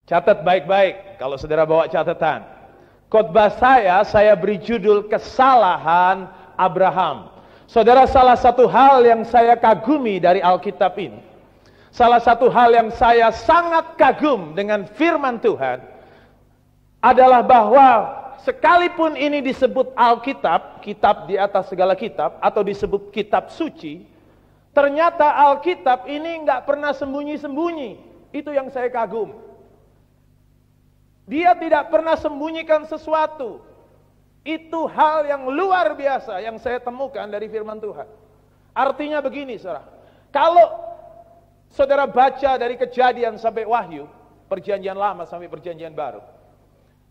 Catat baik-baik kalau saudara bawa catatan. Khotbah saya beri judul Kesalahan Abraham. Saudara, salah satu hal yang saya kagumi dari Alkitab ini, salah satu hal yang saya sangat kagum dengan firman Tuhan adalah bahwa sekalipun ini disebut Alkitab, kitab di atas segala kitab, atau disebut kitab suci, ternyata Alkitab ini nggak pernah sembunyi-sembunyi. Itu yang saya kagum. Dia tidak pernah sembunyikan sesuatu. Itu hal yang luar biasa yang saya temukan dari firman Tuhan. Artinya begini, saudara. Kalau saudara baca dari Kejadian sampai Wahyu, perjanjian lama sampai perjanjian baru,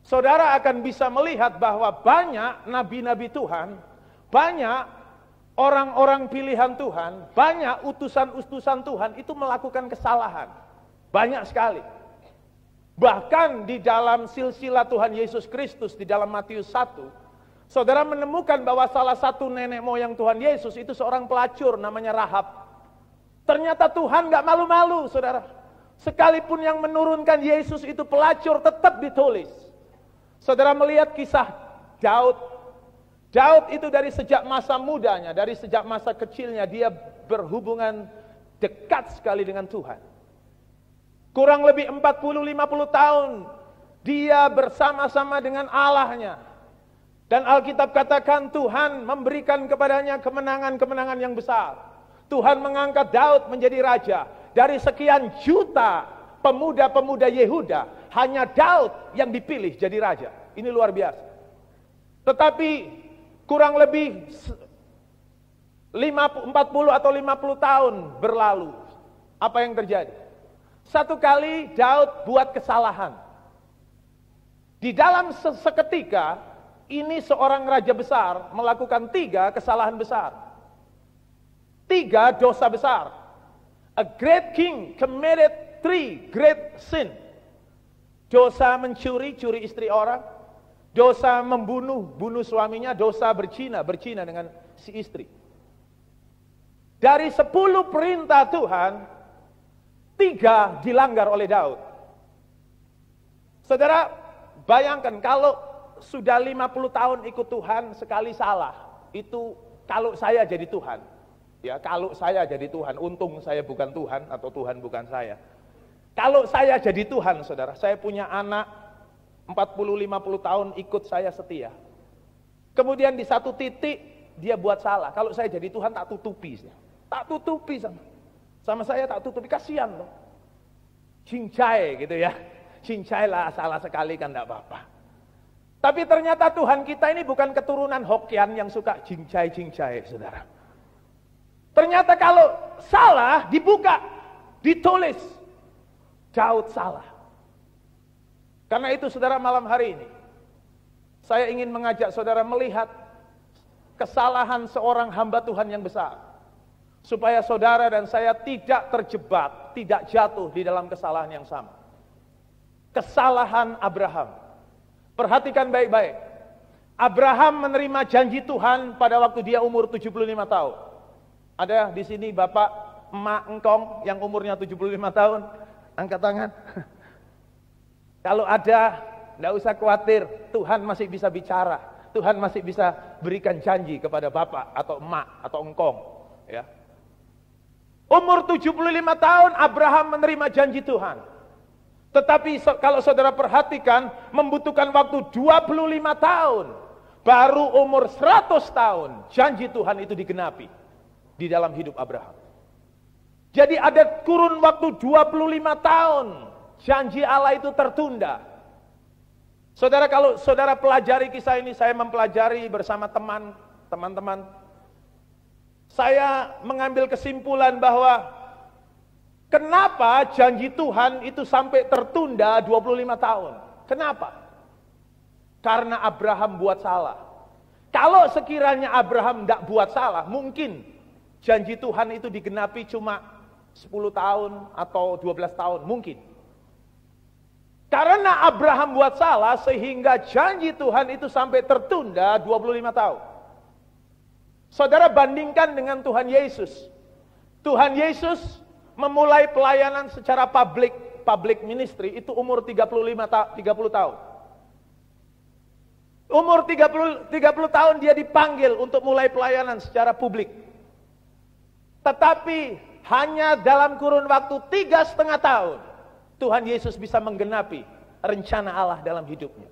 saudara akan bisa melihat bahwa banyak nabi-nabi Tuhan, banyak orang-orang pilihan Tuhan, banyak utusan-utusan Tuhan itu melakukan kesalahan. Banyak sekali. Bahkan di dalam silsilah Tuhan Yesus Kristus, di dalam Matius 1, saudara menemukan bahwa salah satu nenek moyang Tuhan Yesus itu seorang pelacur namanya Rahab. Ternyata Tuhan gak malu-malu, saudara. Sekalipun yang menurunkan Yesus itu pelacur, tetap ditulis. Saudara melihat kisah Daud. Daud itu dari sejak masa mudanya, dari sejak masa kecilnya, dia berhubungan dekat sekali dengan Tuhan. Kurang lebih 40-50 tahun dia bersama-sama dengan Allahnya. Dan Alkitab katakan Tuhan memberikan kepadanya kemenangan-kemenangan yang besar. Tuhan mengangkat Daud menjadi raja. Dari sekian juta pemuda-pemuda Yehuda, hanya Daud yang dipilih jadi raja. Ini luar biasa. Tetapi kurang lebih 40 atau 50 tahun berlalu. Apa yang terjadi? Satu kali Daud buat kesalahan. Di dalam seketika, ini seorang raja besar melakukan 3 kesalahan besar. 3 dosa besar. A great king committed 3 great sin. Dosa mencuri, curi istri orang. Dosa membunuh, bunuh suaminya. Dosa berzina dengan si istri. Dari 10 perintah Tuhan, 3 dilanggar oleh Daud. Saudara, bayangkan kalau sudah 50 tahun ikut Tuhan, sekali salah, itu kalau saya jadi Tuhan. Ya, kalau saya jadi Tuhan, untung saya bukan Tuhan atau Tuhan bukan saya. Kalau saya jadi Tuhan, saudara, saya punya anak 40-50 tahun ikut saya setia. Kemudian di satu titik dia buat salah. Kalau saya jadi Tuhan tak tutupi. Tak tutupi sama saya tak tutupi, kasihan loh. Cincai gitu ya. Cincai lah, salah sekali kan enggak apa-apa. Tapi ternyata Tuhan kita ini bukan keturunan Hokian yang suka cincai-cincai, saudara. Ternyata kalau salah dibuka, ditulis Daud salah. Karena itu saudara, malam hari ini saya ingin mengajak saudara melihat kesalahan seorang hamba Tuhan yang besar. Supaya saudara dan saya tidak terjebak, tidak jatuh di dalam kesalahan yang sama. Kesalahan Abraham. Perhatikan baik-baik. Abraham menerima janji Tuhan pada waktu dia umur 75 tahun. Ada di sini bapak, emak, engkong yang umurnya 75 tahun? Angkat tangan. Kalau ada, tidak usah khawatir. Tuhan masih bisa bicara. Tuhan masih bisa berikan janji kepada bapak atau emak atau engkong. Ya. Umur 75 tahun Abraham menerima janji Tuhan. Tetapi kalau saudara perhatikan, membutuhkan waktu 25 tahun. Baru umur 100 tahun janji Tuhan itu digenapi di dalam hidup Abraham. Jadi ada kurun waktu 25 tahun janji Allah itu tertunda. Saudara, kalau saudara pelajari kisah ini, saya mempelajari bersama teman-teman. Saya mengambil kesimpulan bahwa kenapa janji Tuhan itu sampai tertunda 25 tahun? Kenapa? Karena Abraham buat salah. Kalau sekiranya Abraham tidak buat salah, mungkin janji Tuhan itu digenapi cuma 10 tahun atau 12 tahun, mungkin. Karena Abraham buat salah sehingga janji Tuhan itu sampai tertunda 25 tahun. Saudara bandingkan dengan Tuhan Yesus. Tuhan Yesus memulai pelayanan secara publik public ministry itu umur 30 tahun. Umur 30 tahun dia dipanggil untuk mulai pelayanan secara publik. Tetapi hanya dalam kurun waktu 3,5 tahun, Tuhan Yesus bisa menggenapi rencana Allah dalam hidupnya.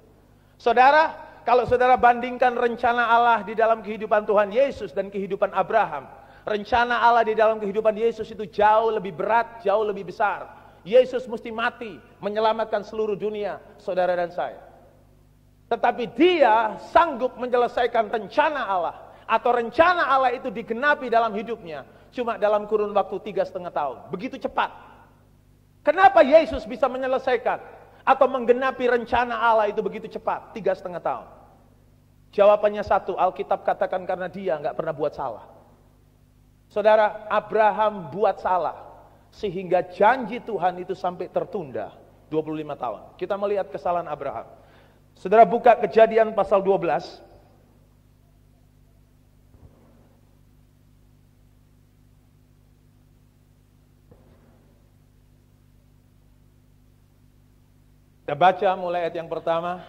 Saudara, kalau saudara bandingkan rencana Allah di dalam kehidupan Tuhan Yesus dan kehidupan Abraham, rencana Allah di dalam kehidupan Yesus itu jauh lebih berat, jauh lebih besar. Yesus mesti mati menyelamatkan seluruh dunia, saudara dan saya. Tetapi dia sanggup menyelesaikan rencana Allah, atau rencana Allah itu digenapi dalam hidupnya cuma dalam kurun waktu 3,5 tahun. Begitu cepat. Kenapa Yesus bisa menyelesaikan atau menggenapi rencana Allah itu begitu cepat, 3,5 tahun? Jawabannya satu, Alkitab katakan karena dia nggak pernah buat salah. Saudara, Abraham buat salah sehingga janji Tuhan itu sampai tertunda 25 tahun. Kita melihat kesalahan Abraham. Saudara buka Kejadian pasal 12. Kita baca mulai ayat yang pertama.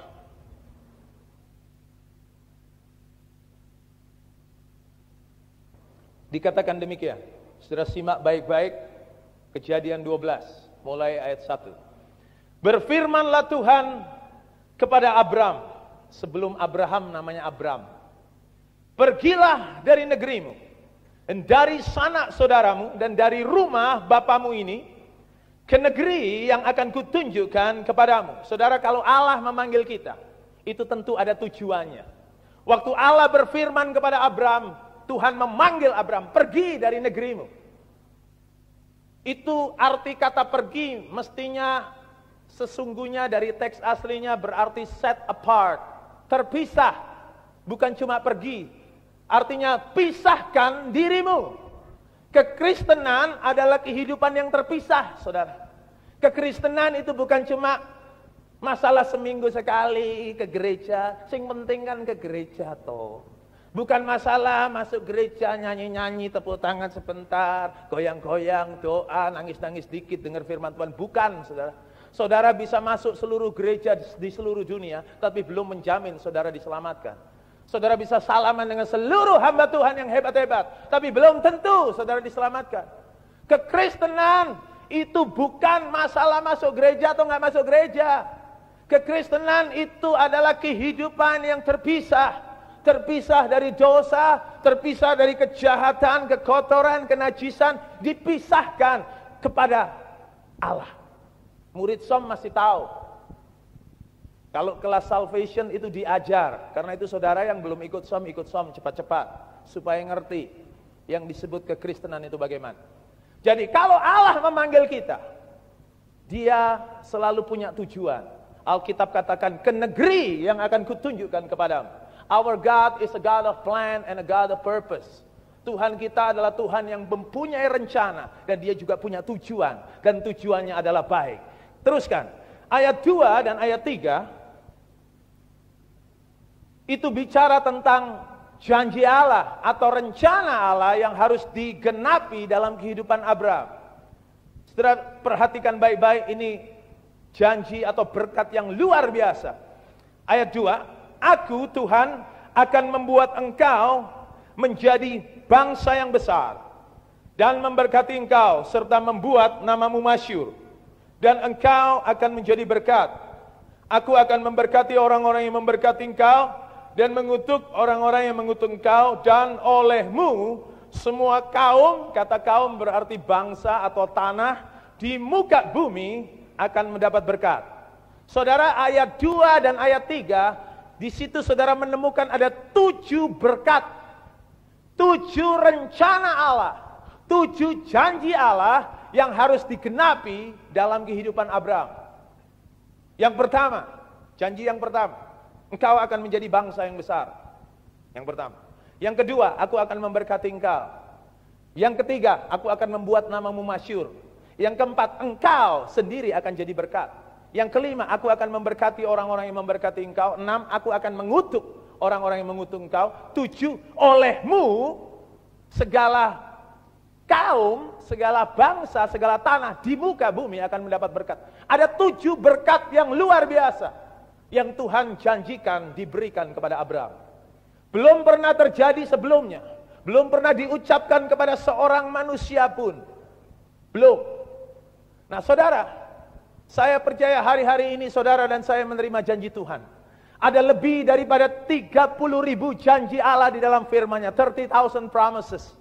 Dikatakan demikian. Saudara simak baik-baik Kejadian 12 mulai ayat 1. Berfirmanlah Tuhan kepada Abram, sebelum Abraham namanya Abram. Pergilah dari negerimu, dan dari sanak saudaramu, dan dari rumah bapamu ini, ke negeri yang akan kutunjukkan kepadamu. Saudara, kalau Allah memanggil kita, itu tentu ada tujuannya. Waktu Allah berfirman kepada Abram, Tuhan memanggil Abram, pergi dari negerimu. Itu arti kata pergi mestinya sesungguhnya dari teks aslinya berarti set apart, terpisah, bukan cuma pergi. Artinya pisahkan dirimu. Kekristenan adalah kehidupan yang terpisah, saudara. Kekristenan itu bukan cuma masalah seminggu sekali ke gereja, sing penting kan ke gereja toh. Bukan masalah masuk gereja nyanyi-nyanyi, tepuk tangan sebentar, goyang-goyang, doa, nangis-nangis dikit, dengar firman Tuhan. Bukan, saudara. Saudara bisa masuk seluruh gereja di seluruh dunia, tapi belum menjamin saudara diselamatkan. Saudara bisa salaman dengan seluruh hamba Tuhan yang hebat-hebat, tapi belum tentu saudara diselamatkan. Kekristenan itu bukan masalah masuk gereja atau nggak masuk gereja. Kekristenan itu adalah kehidupan yang terpisah. Terpisah dari dosa, terpisah dari kejahatan, kekotoran, kenajisan, dipisahkan kepada Allah. Murid SOM masih tahu. Kalau kelas salvation itu diajar. Karena itu saudara yang belum ikut SOM cepat-cepat. Supaya ngerti yang disebut kekristenan itu bagaimana. Jadi kalau Allah memanggil kita, dia selalu punya tujuan. Alkitab katakan, ke negeri yang akan kutunjukkan kepadamu. Our God is a God of plan and a God of purpose. Tuhan kita adalah Tuhan yang mempunyai rencana. Dan dia juga punya tujuan. Dan tujuannya adalah baik. Teruskan, ayat 2 dan ayat 3 itu bicara tentang janji Allah atau rencana Allah yang harus digenapi dalam kehidupan Abraham. Saudara perhatikan baik-baik, ini janji atau berkat yang luar biasa. Ayat 2, Aku Tuhan akan membuat engkau menjadi bangsa yang besar dan memberkati engkau serta membuat namamu masyhur. Dan engkau akan menjadi berkat. Aku akan memberkati orang-orang yang memberkati engkau, dan mengutuk orang-orang yang mengutuk engkau, dan olehmu semua kaum, kata kaum berarti bangsa atau tanah, di muka bumi akan mendapat berkat. Saudara, ayat 2 dan ayat 3, di situ saudara menemukan ada 7 berkat, 7 rencana Allah, 7 janji Allah yang harus digenapi dalam kehidupan Abraham. Yang pertama, janji yang pertama, engkau akan menjadi bangsa yang besar. Yang pertama. Yang kedua, aku akan memberkati engkau. Yang ketiga, aku akan membuat namamu masyhur. Yang keempat, engkau sendiri akan jadi berkat. Yang kelima, aku akan memberkati orang-orang yang memberkati engkau. 6, aku akan mengutuk orang-orang yang mengutuk engkau. 7, olehmu segala kaum, segala bangsa, segala tanah di muka bumi akan mendapat berkat. Ada 7 berkat yang luar biasa yang Tuhan janjikan diberikan kepada Abraham. Belum pernah terjadi sebelumnya. Belum pernah diucapkan kepada seorang manusia pun. Belum. Nah saudara, saya percaya hari-hari ini saudara dan saya menerima janji Tuhan. Ada lebih daripada 30.000 janji Allah di dalam firman-Nya. 30,000 promises.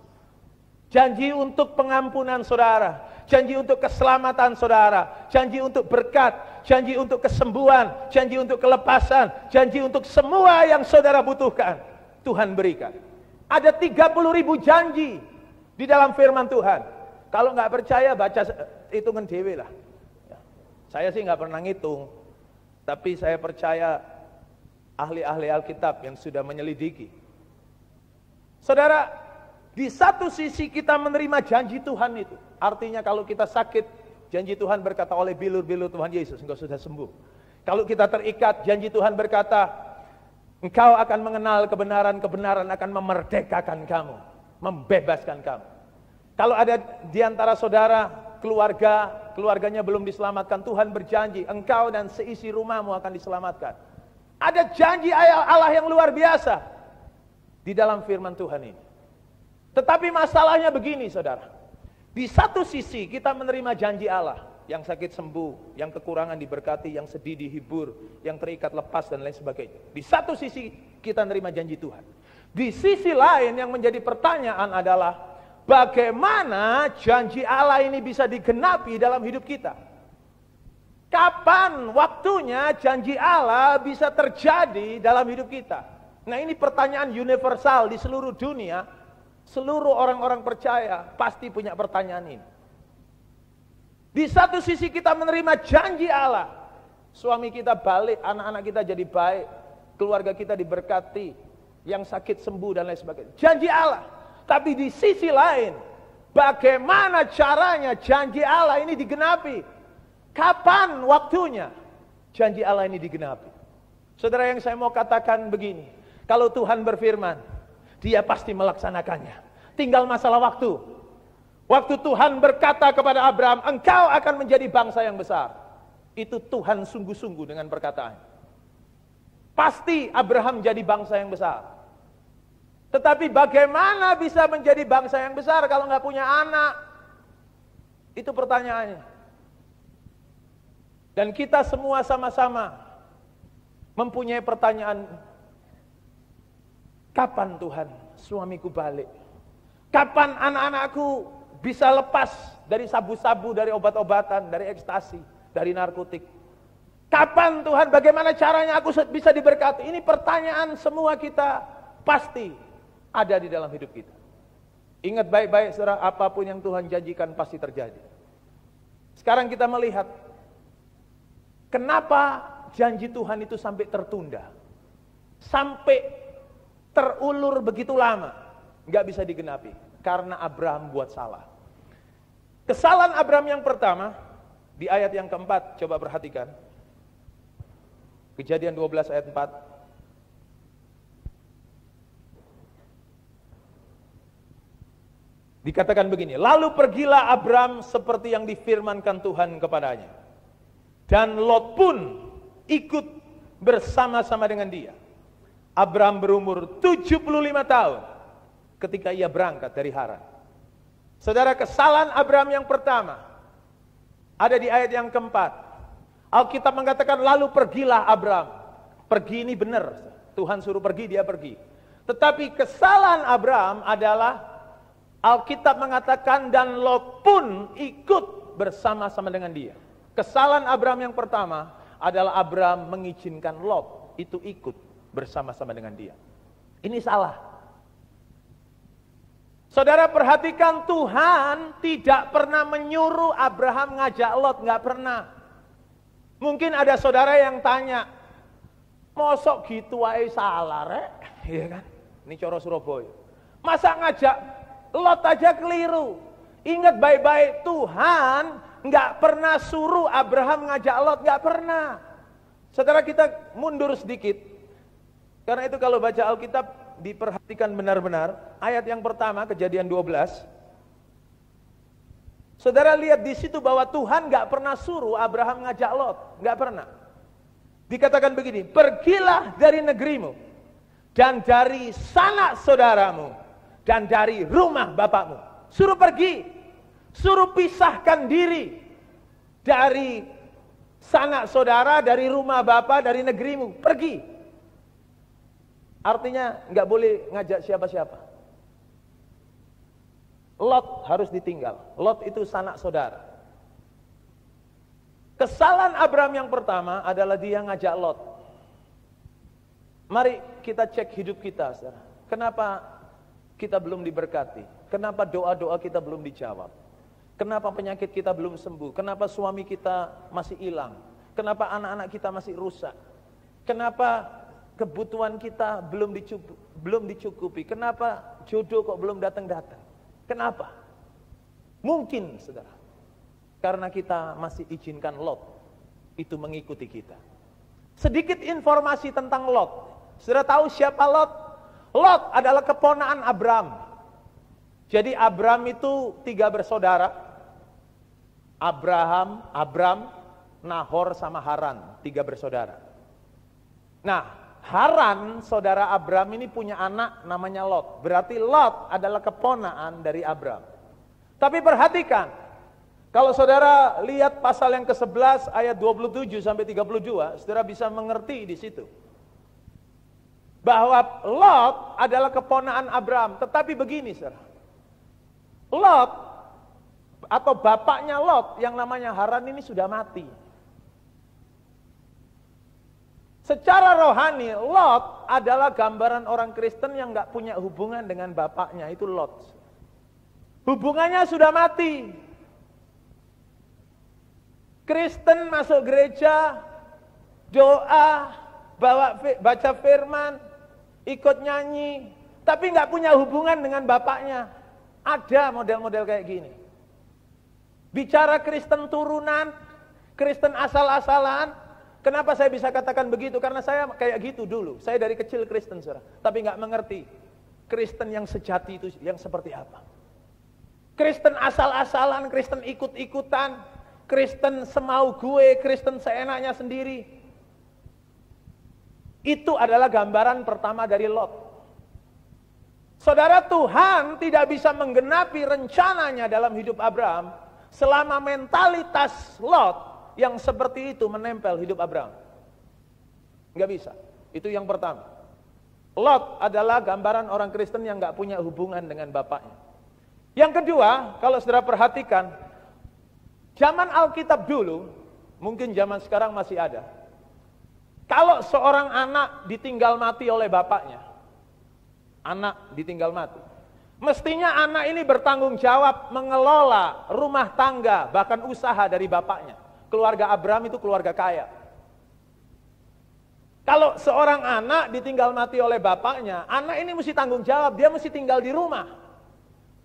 Janji untuk pengampunan saudara. Janji untuk keselamatan saudara. Janji untuk berkat. Janji untuk kesembuhan. Janji untuk kelepasan. Janji untuk semua yang saudara butuhkan. Tuhan berikan. Ada 30.000 janji di dalam firman Tuhan. Kalau nggak percaya baca hitungan dewe lah. Saya sih nggak pernah ngitung. Tapi saya percaya ahli-ahli Alkitab yang sudah menyelidiki. Saudara, di satu sisi kita menerima janji Tuhan itu. Artinya kalau kita sakit, janji Tuhan berkata oleh bilur-bilur Tuhan Yesus, engkau sudah sembuh. Kalau kita terikat, janji Tuhan berkata, engkau akan mengenal kebenaran, kebenaran akan memerdekakan kamu, membebaskan kamu. Kalau ada di antara saudara, keluarganya belum diselamatkan, Tuhan berjanji, engkau dan seisi rumahmu akan diselamatkan. Ada janji Allah yang luar biasa di dalam firman Tuhan ini. Tetapi masalahnya begini saudara. Di satu sisi kita menerima janji Allah. Yang sakit sembuh, yang kekurangan diberkati, yang sedih dihibur, yang terikat lepas dan lain sebagainya. Di satu sisi kita menerima janji Tuhan. Di sisi lain yang menjadi pertanyaan adalah bagaimana janji Allah ini bisa digenapi dalam hidup kita? Kapan waktunya janji Allah bisa terjadi dalam hidup kita? Nah ini pertanyaan universal di seluruh dunia. Seluruh orang-orang percaya pasti punya pertanyaan ini. Di satu sisi kita menerima janji Allah. Suami kita balik, anak-anak kita jadi baik. Keluarga kita diberkati. Yang sakit sembuh dan lain sebagainya. Janji Allah. Tapi di sisi lain, bagaimana caranya janji Allah ini digenapi? Kapan waktunya janji Allah ini digenapi? Saudara, yang saya mau katakan begini. Kalau Tuhan berfirman, Dia pasti melaksanakannya. Tinggal masalah waktu. Waktu Tuhan berkata kepada Abraham, engkau akan menjadi bangsa yang besar. Itu Tuhan sungguh-sungguh dengan perkataan. Pasti Abraham jadi bangsa yang besar. Tetapi bagaimana bisa menjadi bangsa yang besar kalau nggak punya anak? Itu pertanyaannya. Dan kita semua sama-sama mempunyai pertanyaan, kapan Tuhan suamiku balik? Kapan anak-anakku bisa lepas dari sabu-sabu, dari obat-obatan, dari ekstasi, dari narkotik? Kapan Tuhan, bagaimana caranya aku bisa diberkati? Ini pertanyaan semua kita pasti ada di dalam hidup kita. Ingat baik-baik saudara, apapun yang Tuhan janjikan pasti terjadi. Sekarang kita melihat, kenapa janji Tuhan itu sampai tertunda? Sampai terulur begitu lama, nggak bisa digenapi. Karena Abraham buat salah. Kesalahan Abraham yang pertama, di ayat yang keempat, coba perhatikan. Kejadian 12 ayat 4. Dikatakan begini, lalu pergilah Abraham seperti yang difirmankan Tuhan kepadanya. Dan Lot pun ikut bersama-sama dengan dia. Abraham berumur 75 tahun ketika ia berangkat dari Haran. Saudara, kesalahan Abraham yang pertama ada di ayat yang keempat. Alkitab mengatakan lalu pergilah Abraham. Pergi ini benar, Tuhan suruh pergi, dia pergi. Tetapi kesalahan Abraham adalah Alkitab mengatakan dan Lot pun ikut bersama-sama dengan dia. Kesalahan Abraham yang pertama adalah Abraham mengizinkan Lot itu ikut bersama-sama dengan dia. Ini salah. Saudara perhatikan, Tuhan tidak pernah menyuruh Abraham ngajak Lot, nggak pernah. Mungkin ada saudara yang tanya, mosok gitu wae salah rek, iya kan? Ini coro Surabaya. Masa ngajak Lot aja keliru? Ingat baik-baik, Tuhan nggak pernah suruh Abraham ngajak Lot, nggak pernah. Saudara, kita mundur sedikit. Karena itu kalau baca Alkitab diperhatikan benar-benar. Ayat yang pertama, Kejadian 12. Saudara lihat di situ bahwa Tuhan gak pernah suruh Abraham ngajak Lot. Gak pernah. Dikatakan begini, pergilah dari negerimu, dan dari sanak saudaramu, dan dari rumah bapakmu. Suruh pergi. Suruh pisahkan diri dari sanak saudara, dari rumah bapak, dari negerimu. Pergi. Artinya gak boleh ngajak siapa-siapa. Lot harus ditinggal. Lot itu sanak saudara. Kesalahan Abraham yang pertama adalah dia ngajak Lot. Mari kita cek hidup kita, saudara. Kenapa kita belum diberkati? Kenapa doa-doa kita belum dijawab? Kenapa penyakit kita belum sembuh? Kenapa suami kita masih hilang? Kenapa anak-anak kita masih rusak? Kenapa kebutuhan kita belum dicukupi? Kenapa jodoh kok belum datang-datang? Kenapa? Mungkin, saudara, karena kita masih izinkan Lot itu mengikuti kita. Sedikit informasi tentang Lot. Saudara tahu siapa Lot? Lot adalah keponakan Abram. Jadi Abram itu 3 bersaudara. Abram, Nahor sama Haran, 3 bersaudara. Nah, Haran, saudara Abram ini punya anak namanya Lot. Berarti Lot adalah keponakan dari Abram. Tapi perhatikan, kalau saudara lihat pasal yang ke-11 ayat 27 sampai 32, saudara bisa mengerti di situ. Bahwa Lot adalah keponakan Abram. Tetapi begini, saudara. Lot atau bapaknya Lot yang namanya Haran ini sudah mati. Secara rohani, Lot adalah gambaran orang Kristen yang gak punya hubungan dengan bapaknya, itu Lot. Hubungannya sudah mati. Kristen masuk gereja, doa, baca firman, ikut nyanyi, tapi gak punya hubungan dengan bapaknya. Ada model-model kayak gini. Bicara Kristen turunan, Kristen asal-asalan. Kenapa saya bisa katakan begitu? Karena saya kayak gitu dulu. Saya dari kecil Kristen, saudara. Tapi gak mengerti Kristen yang sejati itu yang seperti apa. Kristen asal-asalan, Kristen ikut-ikutan, Kristen semau gue, Kristen seenaknya sendiri. Itu adalah gambaran pertama dari Lot. Saudara, Tuhan tidak bisa menggenapi rencananya dalam hidup Abraham selama mentalitas Lot yang seperti itu menempel hidup Abraham. Enggak bisa. Itu yang pertama. Lot adalah gambaran orang Kristen yang enggak punya hubungan dengan bapaknya. Yang kedua, kalau saudara perhatikan, zaman Alkitab dulu, mungkin zaman sekarang masih ada. Kalau seorang anak ditinggal mati oleh bapaknya, anak ditinggal mati, mestinya anak ini bertanggung jawab mengelola rumah tangga, bahkan usaha dari bapaknya. Keluarga Abraham itu keluarga kaya. Kalau seorang anak ditinggal mati oleh bapaknya, anak ini mesti tanggung jawab, dia mesti tinggal di rumah.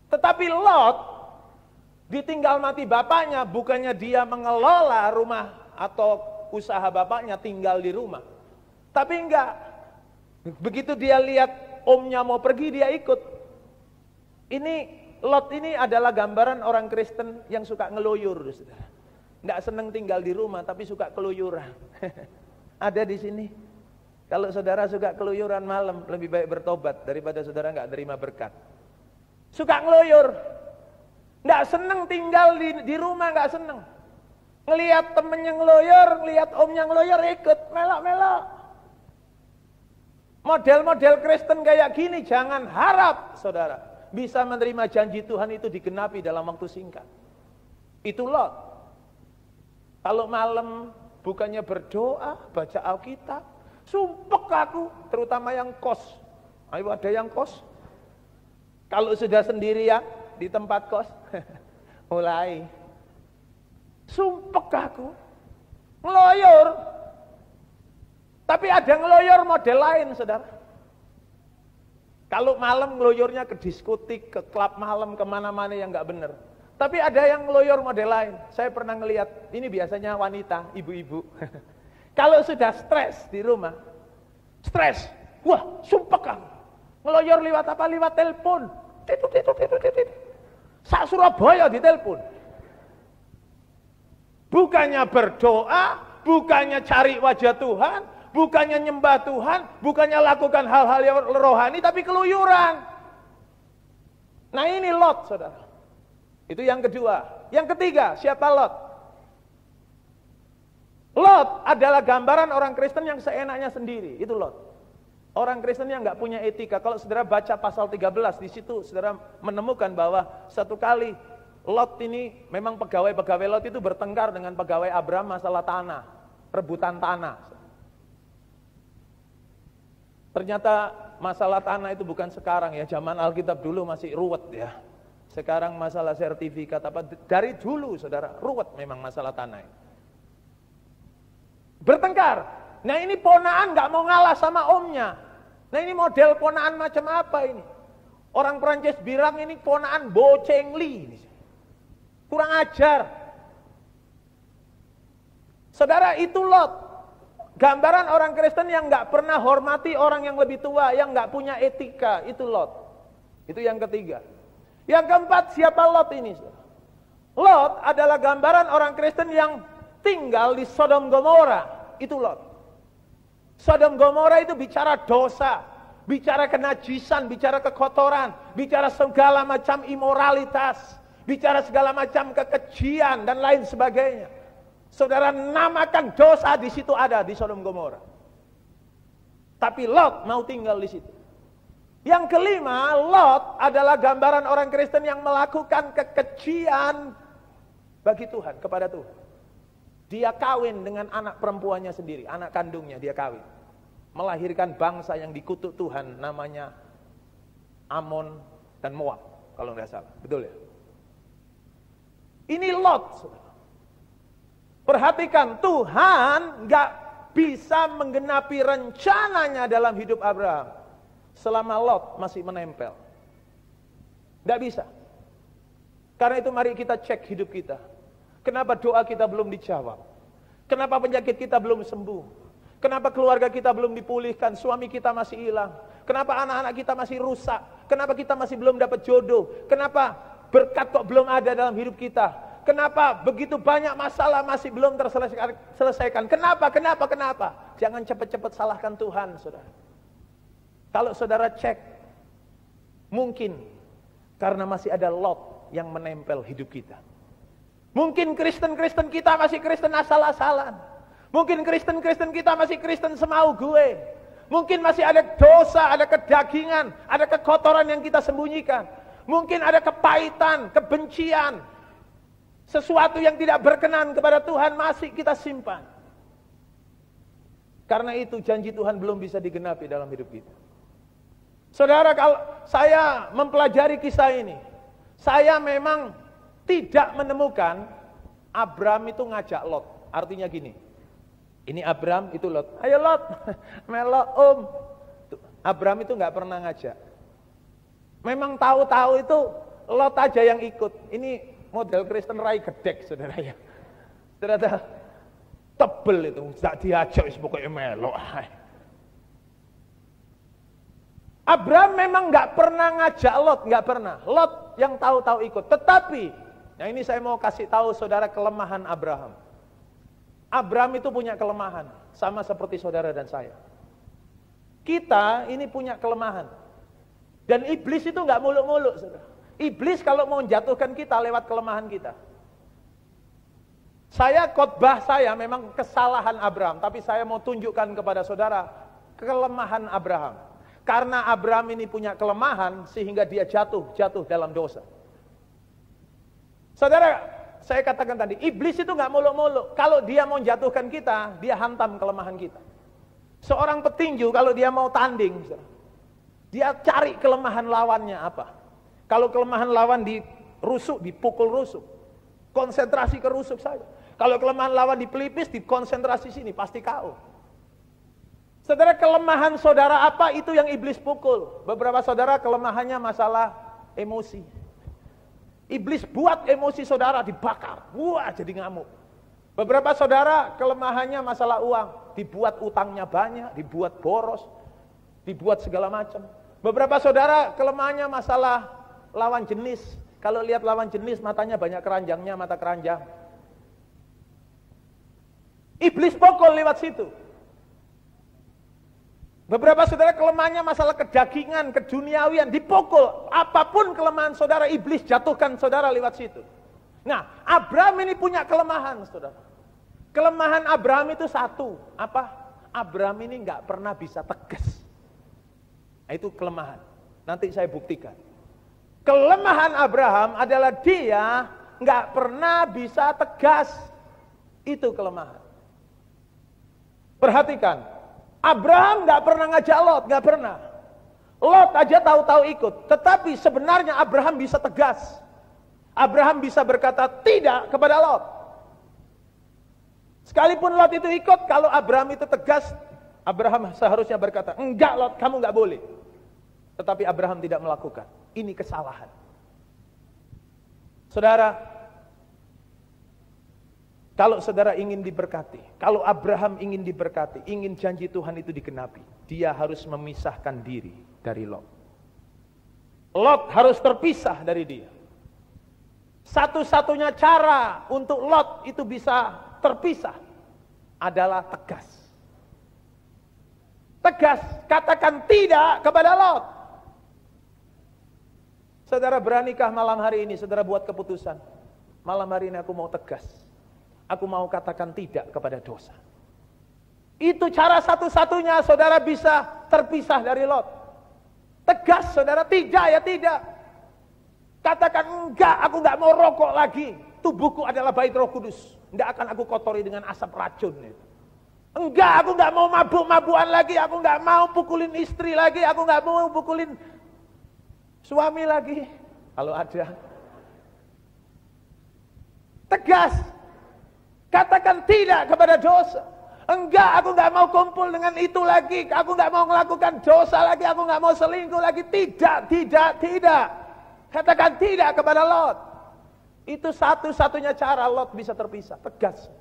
Tetapi Lot ditinggal mati bapaknya, bukannya dia mengelola rumah atau usaha bapaknya, tinggal di rumah. Tapi enggak. Begitu dia lihat omnya mau pergi, dia ikut. Ini Lot ini adalah gambaran orang Kristen yang suka ngeluyur, saudara. Nggak seneng tinggal di rumah, tapi suka keluyuran. Ada di sini. Kalau saudara suka keluyuran malam, lebih baik bertobat daripada saudara nggak terima berkat. Suka ngeluyur, nggak seneng tinggal di rumah, nggak seneng. Ngelihat temennya ngeluyur, ngelihat omnya ngeluyur, ikut melok-melok. Model-model Kristen kayak gini, jangan harap saudara bisa menerima janji Tuhan itu digenapi dalam waktu singkat. Itu Lot. Kalau malam bukannya berdoa, baca Alkitab, sumpek aku, terutama yang kos. Ayo ada yang kos? Kalau sudah sendirian di tempat kos, mulai sumpek aku, ngeloyor. Tapi ada ngeloyor model lain, saudara. Kalau malam ngeloyornya ke diskotik, ke klub malam, kemana-mana yang nggak benar. Tapi ada yang ngeloyor model lain. Saya pernah ngelihat, ini biasanya wanita, ibu-ibu. Kalau sudah stres di rumah, stres, wah sumpah kamu. Ngeloyor lewat apa? Lewat telepon. Sak Surabaya di telepon. Bukannya berdoa, bukannya cari wajah Tuhan, bukannya nyembah Tuhan, bukannya lakukan hal-hal yang rohani, tapi keluyuran. Nah ini Lot, saudara. Itu yang kedua. Yang ketiga, siapa Lot? Lot adalah gambaran orang Kristen yang seenaknya sendiri. Itu Lot. Orang Kristen yang nggak punya etika. Kalau saudara baca pasal 13, di situ saudara menemukan bahwa satu kali Lot ini, memang pegawai-pegawai Lot itu bertengkar dengan pegawai Abraham masalah tanah, rebutan tanah. Ternyata masalah tanah itu bukan sekarang ya, zaman Alkitab dulu masih ruwet ya. Sekarang masalah sertifikat apa, dari dulu saudara, ruwet memang masalah tanah ini. Bertengkar. Nah ini ponaan gak mau ngalah sama omnya. Nah ini model ponaan macam apa ini? Orang Perancis bilang ini ponaan bocengli. Kurang ajar. Saudara, itu Lot. Gambaran orang Kristen yang gak pernah hormati orang yang lebih tua, yang gak punya etika. Itu Lot. Itu yang ketiga. Yang keempat, siapa Lot ini? Lot adalah gambaran orang Kristen yang tinggal di Sodom Gomora. Itu Lot. Sodom Gomora itu bicara dosa, bicara kenajisan, bicara kekotoran, bicara segala macam imoralitas, bicara segala macam kekejian dan lain sebagainya. Saudara, namakan dosa di situ ada di Sodom Gomora. Tapi Lot mau tinggal di situ. Yang kelima, Lot adalah gambaran orang Kristen yang melakukan kekejian bagi Tuhan, kepada Tuhan. Dia kawin dengan anak perempuannya sendiri, anak kandungnya dia kawin. Melahirkan bangsa yang dikutuk Tuhan, namanya Amon dan Moab, kalau nggak salah. Betul ya? Ini Lot. Perhatikan, Tuhan nggak bisa menggenapi rencananya dalam hidup Abraham selama Lot masih menempel. Nggak bisa. Karena itu mari kita cek hidup kita. Kenapa doa kita belum dijawab? Kenapa penyakit kita belum sembuh? Kenapa keluarga kita belum dipulihkan? Suami kita masih hilang. Kenapa anak-anak kita masih rusak? Kenapa kita masih belum dapat jodoh? Kenapa berkat kok belum ada dalam hidup kita? Kenapa begitu banyak masalah masih belum terselesaikan? Kenapa? Jangan cepat-cepat salahkan Tuhan, saudara. Kalau saudara cek, mungkin karena masih ada Lot yang menempel hidup kita. Mungkin Kristen-Kristen kita masih Kristen asal-asalan. Mungkin Kristen-Kristen kita masih Kristen semau gue. Mungkin masih ada dosa, ada kedagingan, ada kekotoran yang kita sembunyikan. Mungkin ada kepahitan, kebencian. Sesuatu yang tidak berkenan kepada Tuhan masih kita simpan. Karena itu janji Tuhan belum bisa digenapi dalam hidup kita. Saudara, kalau saya mempelajari kisah ini, saya memang tidak menemukan Abraham itu ngajak Lot. Artinya gini, ini Abraham, itu Lot. Ayo Lot, melok om. Abraham itu gak pernah ngajak. Memang tahu-tahu itu Lot aja yang ikut. Ini model Kristen rai gedek, saudara ya. Ternyata tebel itu, gak diajak, pokoknya melok. Abraham memang gak pernah ngajak Lot, gak pernah. Lot yang tahu-tahu ikut. Tetapi yang ini saya mau kasih tahu saudara kelemahan Abraham. Abraham itu punya kelemahan, sama seperti saudara dan saya. Kita ini punya kelemahan. Dan iblis itu nggak muluk-muluk, saudara. Iblis kalau mau menjatuhkan kita lewat kelemahan kita. Khotbah saya memang kesalahan Abraham, tapi saya mau tunjukkan kepada saudara kelemahan Abraham. Karena Abraham ini punya kelemahan sehingga dia jatuh dalam dosa. Saudara, saya katakan tadi, iblis itu gak muluk-muluk. Kalau dia mau jatuhkan kita, dia hantam kelemahan kita. Seorang petinju kalau dia mau tanding, dia cari kelemahan lawannya apa. Kalau kelemahan lawan dirusuk, dipukul rusuk, konsentrasi ke rusuk saja. Kalau kelemahan lawan dipelipis, dikonsentrasi sini, pasti KO. Saudara, kelemahan saudara apa itu yang iblis pukul. Beberapa saudara kelemahannya masalah emosi. Iblis buat emosi saudara dibakar, wah jadi ngamuk. Beberapa saudara kelemahannya masalah uang, dibuat utangnya banyak, dibuat boros, dibuat segala macam. Beberapa saudara kelemahannya masalah lawan jenis. Kalau lihat lawan jenis matanya banyak keranjangnya, mata keranjang. Iblis pukul lewat situ. Beberapa saudara kelemahannya masalah kedagingan, keduniawian, dipukul. Apapun kelemahan saudara, iblis jatuhkan saudara lewat situ. Nah, Abraham ini punya kelemahan, saudara. Kelemahan Abraham itu satu. Apa? Abraham ini nggak pernah bisa tegas. Nah, itu kelemahan. Nanti saya buktikan. Kelemahan Abraham adalah dia nggak pernah bisa tegas. Itu kelemahan. Perhatikan. Abraham nggak pernah ngajak Lot, nggak pernah. Lot aja tahu-tahu ikut. Tetapi sebenarnya Abraham bisa tegas. Abraham bisa berkata tidak kepada Lot. Sekalipun Lot itu ikut, kalau Abraham itu tegas, Abraham seharusnya berkata, enggak Lot, kamu nggak boleh. Tetapi Abraham tidak melakukan. Ini kesalahan. Saudara, kalau saudara ingin diberkati, kalau Abraham ingin diberkati, ingin janji Tuhan itu digenapi, dia harus memisahkan diri dari Lot. Lot harus terpisah dari dia. Satu-satunya cara untuk Lot itu bisa terpisah adalah tegas. Tegas, katakan tidak kepada Lot. Saudara beranikah malam hari ini saudara buat keputusan? Malam hari ini aku mau tegas. Aku mau katakan tidak kepada dosa. Itu cara satu-satunya saudara bisa terpisah dari Lot. Tegas saudara, tidak ya tidak. Katakan enggak, aku enggak mau rokok lagi. Tubuhku adalah bait Roh Kudus. Enggak akan aku kotori dengan asap racun. Enggak, aku enggak mau mabuk-mabukan lagi. Aku enggak mau pukulin istri lagi. Aku enggak mau pukulin suami lagi. Kalau ada. Tegas. Katakan tidak kepada dosa. Enggak, aku enggak mau kumpul dengan itu lagi. Aku enggak mau melakukan dosa lagi. Aku enggak mau selingkuh lagi. Tidak, tidak, tidak. Katakan tidak kepada Lot. Itu satu-satunya cara Lot bisa terpisah. Tegas.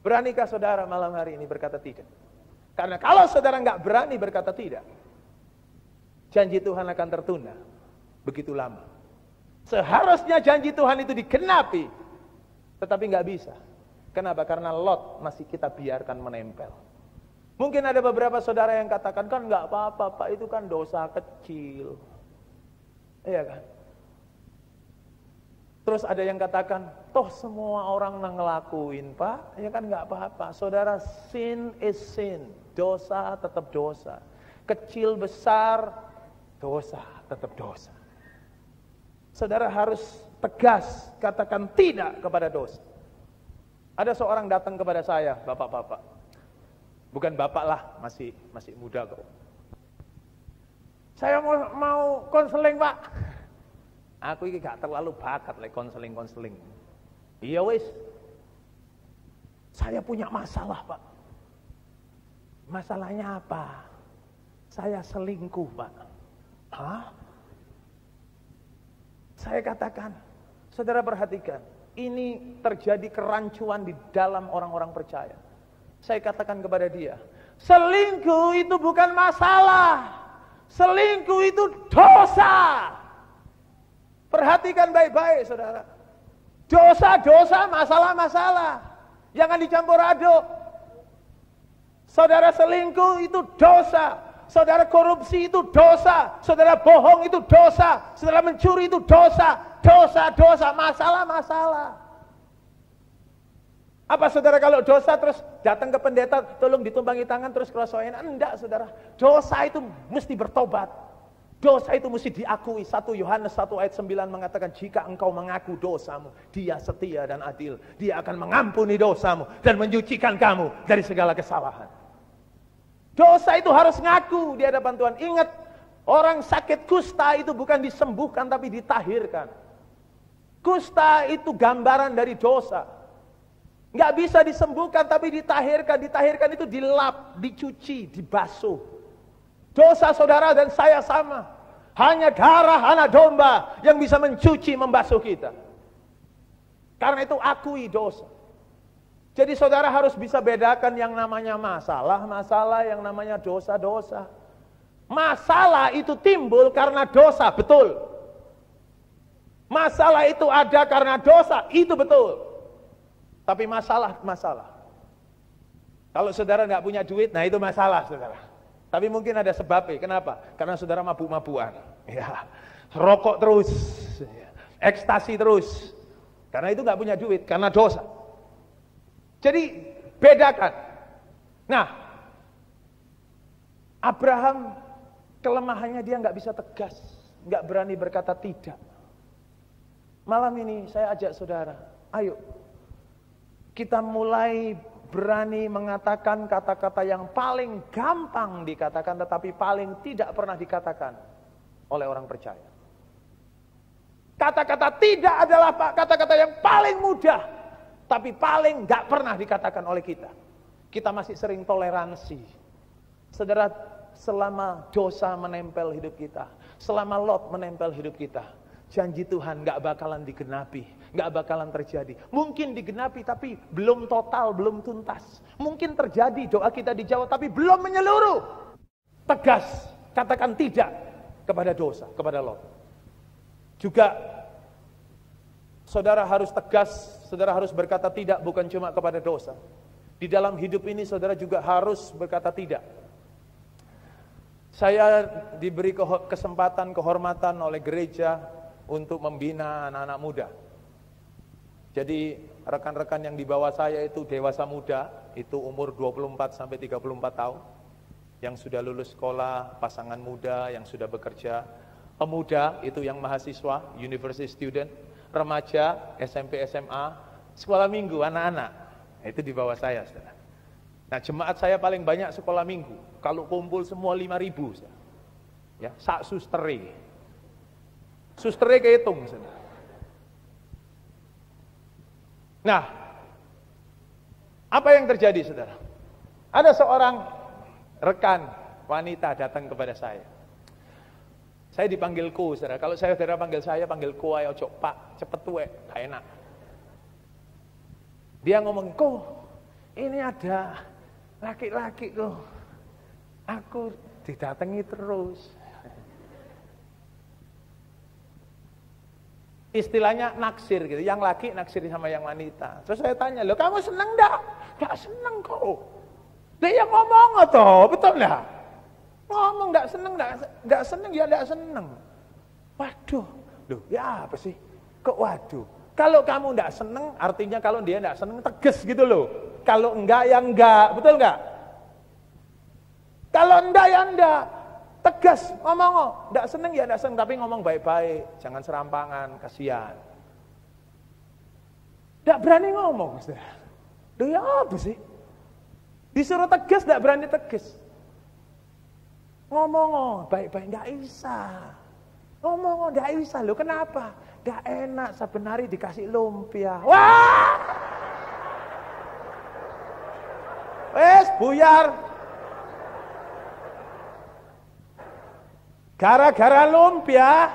Beranikah saudara malam hari ini berkata tidak? Karena kalau saudara enggak berani berkata tidak, janji Tuhan akan tertunda begitu lama. Seharusnya janji Tuhan itu digenapi. Tetapi nggak bisa. Kenapa? Karena Lot masih kita biarkan menempel. Mungkin ada beberapa saudara yang katakan, kan nggak apa-apa Pak, itu kan dosa kecil. Iya kan? Terus ada yang katakan, toh semua orang ngelakuin Pak, ya kan nggak apa-apa. Saudara, sin is sin. Dosa tetap dosa. Kecil besar, dosa tetap dosa. Saudara harus tegas, katakan tidak kepada dosa. Ada seorang datang kepada saya, bapak-bapak. Bukan bapak lah, masih muda kok. Saya mau konseling Pak. Aku ini gak terlalu bakat lah konseling. Iya wis. Saya punya masalah Pak. Masalahnya apa? Saya selingkuh Pak. Hah? Saya katakan, saudara perhatikan, ini terjadi kerancuan di dalam orang-orang percaya. Saya katakan kepada dia, selingkuh itu bukan masalah. Selingkuh itu dosa. Perhatikan baik-baik saudara. Dosa-dosa, masalah-masalah. Jangan dicampur aduk. Saudara selingkuh itu dosa. Saudara korupsi itu dosa. Saudara bohong itu dosa. Saudara mencuri itu dosa. Dosa-dosa, masalah-masalah. Apa saudara kalau dosa terus datang ke pendeta, tolong ditumpangi tangan terus kerosokin? Enggak saudara. Dosa itu mesti bertobat. Dosa itu mesti diakui. 1 Yohanes 1 ayat 9 mengatakan, jika engkau mengaku dosamu, dia setia dan adil. Dia akan mengampuni dosamu dan menyucikan kamu dari segala kesalahan. Dosa itu harus ngaku di hadapan Tuhan. Ingat, orang sakit kusta itu bukan disembuhkan tapi ditahirkan. Kusta itu gambaran dari dosa. Nggak bisa disembuhkan tapi ditahirkan. Ditahirkan itu dilap, dicuci, dibasuh. Dosa saudara dan saya sama. Hanya darah anak domba yang bisa mencuci, membasuh kita. Karena itu akui dosa. Jadi saudara harus bisa bedakan yang namanya masalah, yang namanya dosa-dosa. Masalah itu timbul karena dosa, betul. Masalah itu ada karena dosa, itu betul. Tapi masalah. Kalau saudara nggak punya duit, nah itu masalah saudara. Tapi mungkin ada sebabnya. Kenapa? Karena saudara mabuk-mabukan. Ya, rokok terus, ekstasi terus. Karena itu nggak punya duit, karena dosa. Jadi bedakan. Nah, Abraham kelemahannya dia nggak bisa tegas, nggak berani berkata tidak. Malam ini saya ajak saudara, ayo kita mulai berani mengatakan kata-kata yang paling gampang dikatakan tetapi paling tidak pernah dikatakan oleh orang percaya. Kata-kata tidak adalah kata-kata yang paling mudah tapi paling gak pernah dikatakan oleh kita. Kita masih sering toleransi. Saudara, selama dosa menempel hidup kita, selama Lot menempel hidup kita, janji Tuhan gak bakalan digenapi, gak bakalan terjadi. Mungkin digenapi tapi belum total, belum tuntas. Mungkin terjadi doa kita dijawab tapi belum menyeluruh. Tegas, katakan tidak kepada dosa, kepada Lot. Juga saudara harus tegas, saudara harus berkata tidak bukan cuma kepada dosa. Di dalam hidup ini saudara juga harus berkata tidak. Saya diberi kesempatan, kehormatan oleh gereja untuk membina anak-anak muda. Jadi rekan-rekan yang di bawah saya itu dewasa muda, itu umur 24 sampai 34 tahun. Yang sudah lulus sekolah, pasangan muda yang sudah bekerja. Pemuda itu yang mahasiswa, university student. Remaja, SMP, SMA, sekolah minggu, anak-anak. Itu di bawah saya, saudara. Nah, jemaat saya paling banyak sekolah minggu. Kalau kumpul semua 5.000, saudara. Ya, sak susteri. Susteri kehitung, saudara. Nah, apa yang terjadi, saudara? Ada seorang rekan wanita datang kepada saya. Saya dipanggil ku, saudara. Kalau saudara panggil saya, panggil ku ayo cok pak, cepet tuwe, gak enak. Dia ngomong, ku, ini ada laki-laki ku, aku didatangi terus. Istilahnya naksir gitu, yang laki naksir sama yang wanita. Terus saya tanya, lo kamu seneng gak? Gak seneng kok. Dia ngomong atau betul gak? Ngomong gak seneng ya gak seneng. Waduh, loh ya apa sih? Kok waduh? Kalau kamu gak seneng, artinya kalau dia gak seneng tegas gitu loh. Kalau enggak ya enggak, betul gak? Kalau enggak ya enggak, tegas ngomong. Gak seneng ya gak seneng, tapi ngomong baik-baik, jangan serampangan, kasihan. Gak berani ngomong, loh ya apa sih? Disuruh tegas gak berani tegas. Ngomong baik-baik gak bisa. Ngomong gak bisa. Loh kenapa? Gak enak saben hari dikasih lumpia. Wah! Wes buyar. Gara-gara lumpia.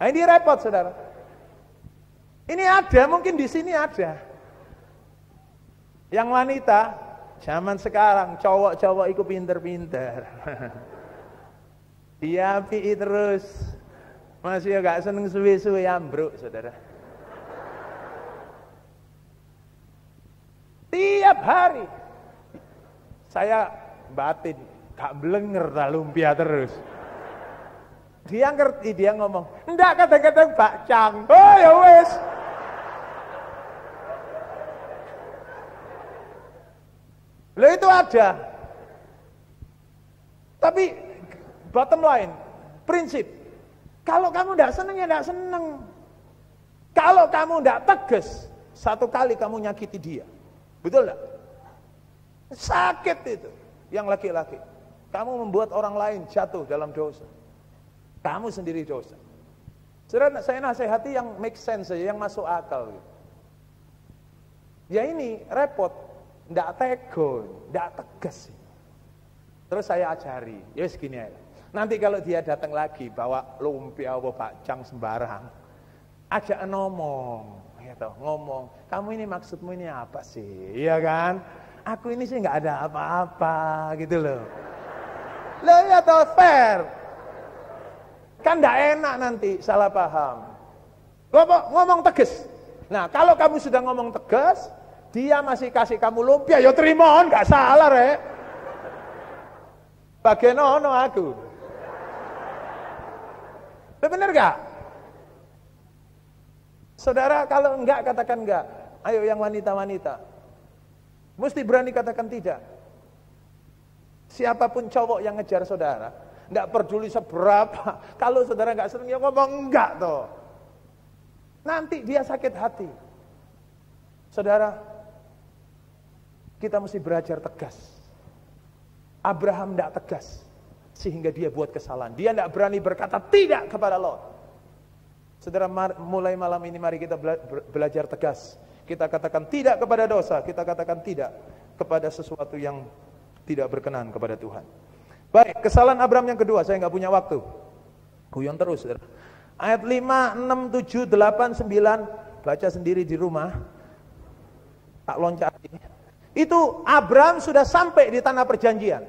Nah, ini repot, saudara. Ini ada, mungkin di sini ada. Yang wanita zaman sekarang cowok-cowok itu pinter-pinter. Dia pi terus. Masih gak seneng suwe-suwe ambruk, saudara. Tiap hari saya batin, gak blenger tak lumpia terus. Dia ngerti, dia ngomong, ndak kadang-kadang bakcang. Oh ya wes. Loh itu ada. Tapi bottom line, prinsip. Kalau kamu tidak senang ya tidak senang. Kalau kamu tidak tegas, satu kali kamu nyakiti dia. Betul tidak? Sakit itu yang laki-laki. Kamu membuat orang lain jatuh dalam dosa. Kamu sendiri dosa. Saya nasihati yang make sense saja, yang masuk akal. Ya ini repot. Nggak tego, nggak tegas. Terus saya ajari, ya segini aja. Nanti kalau dia datang lagi bawa lumpia atau bakcang sembarang, ajak ngomong, gitu, ngomong. Kamu ini maksudmu ini apa sih? Iya kan? Aku ini sih nggak ada apa-apa, gitu loh. Loh ya toh fair. Kan nggak enak nanti salah paham. Ngomong tegas. Nah kalau kamu sudah ngomong tegas, Dia masih kasih kamu lumpia, ya terima, nggak salah rek. Bagenono aku. Bener gak? Saudara, kalau enggak katakan enggak. Ayo yang wanita-wanita, mesti berani katakan tidak. Siapapun cowok yang ngejar saudara, enggak peduli seberapa, kalau saudara enggak senang ya ngomong enggak toh. Nanti dia sakit hati. Saudara, kita mesti belajar tegas. Abraham enggak tegas, sehingga dia buat kesalahan. Dia enggak berani berkata tidak kepada Lot. Saudara, mulai malam ini mari kita belajar tegas. Kita katakan tidak kepada dosa, kita katakan tidak kepada sesuatu yang tidak berkenan kepada Tuhan. Baik, kesalahan Abraham yang kedua, saya nggak punya waktu. Guyon terus, saudara. Ayat 5, 6, 7, 8, 9, baca sendiri di rumah. Tak loncat ini. Itu Abraham sudah sampai di tanah perjanjian.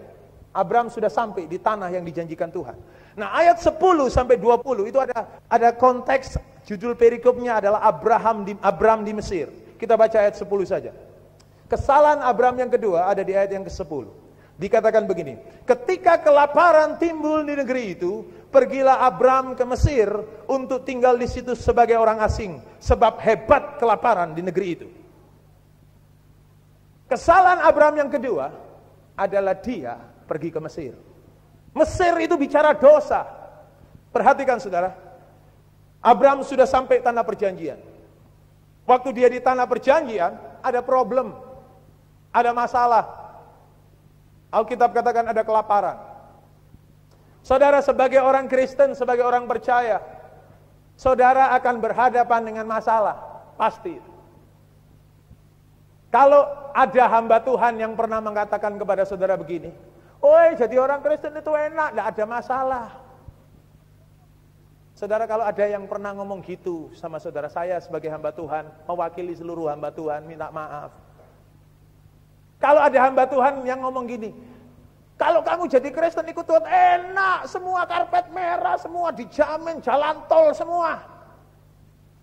Abraham sudah sampai di tanah yang dijanjikan Tuhan. Nah, ayat 10 sampai 20 itu ada konteks, judul perikopnya adalah Abraham di Mesir. Kita baca ayat 10 saja. Kesalahan Abraham yang kedua ada di ayat yang ke-10. Dikatakan begini, ketika kelaparan timbul di negeri itu, pergilah Abraham ke Mesir untuk tinggal di situ sebagai orang asing, sebab hebat kelaparan di negeri itu. Kesalahan Abraham yang kedua adalah dia pergi ke Mesir. Mesir itu bicara dosa. Perhatikan saudara, Abraham sudah sampai tanah perjanjian. Waktu dia di tanah perjanjian, ada problem, ada masalah. Alkitab katakan ada kelaparan. Saudara, sebagai orang Kristen, sebagai orang percaya, saudara akan berhadapan dengan masalah, pasti. Kalau ada hamba Tuhan yang pernah mengatakan kepada saudara begini, "Oi, jadi orang Kristen itu enak, tidak ada masalah." Saudara, kalau ada yang pernah ngomong gitu sama saudara, saya sebagai hamba Tuhan, mewakili seluruh hamba Tuhan, minta maaf. Kalau ada hamba Tuhan yang ngomong gini, "Kalau kamu jadi Kristen ikut Tuhan, enak, semua karpet merah, semua dijamin, jalan tol semua."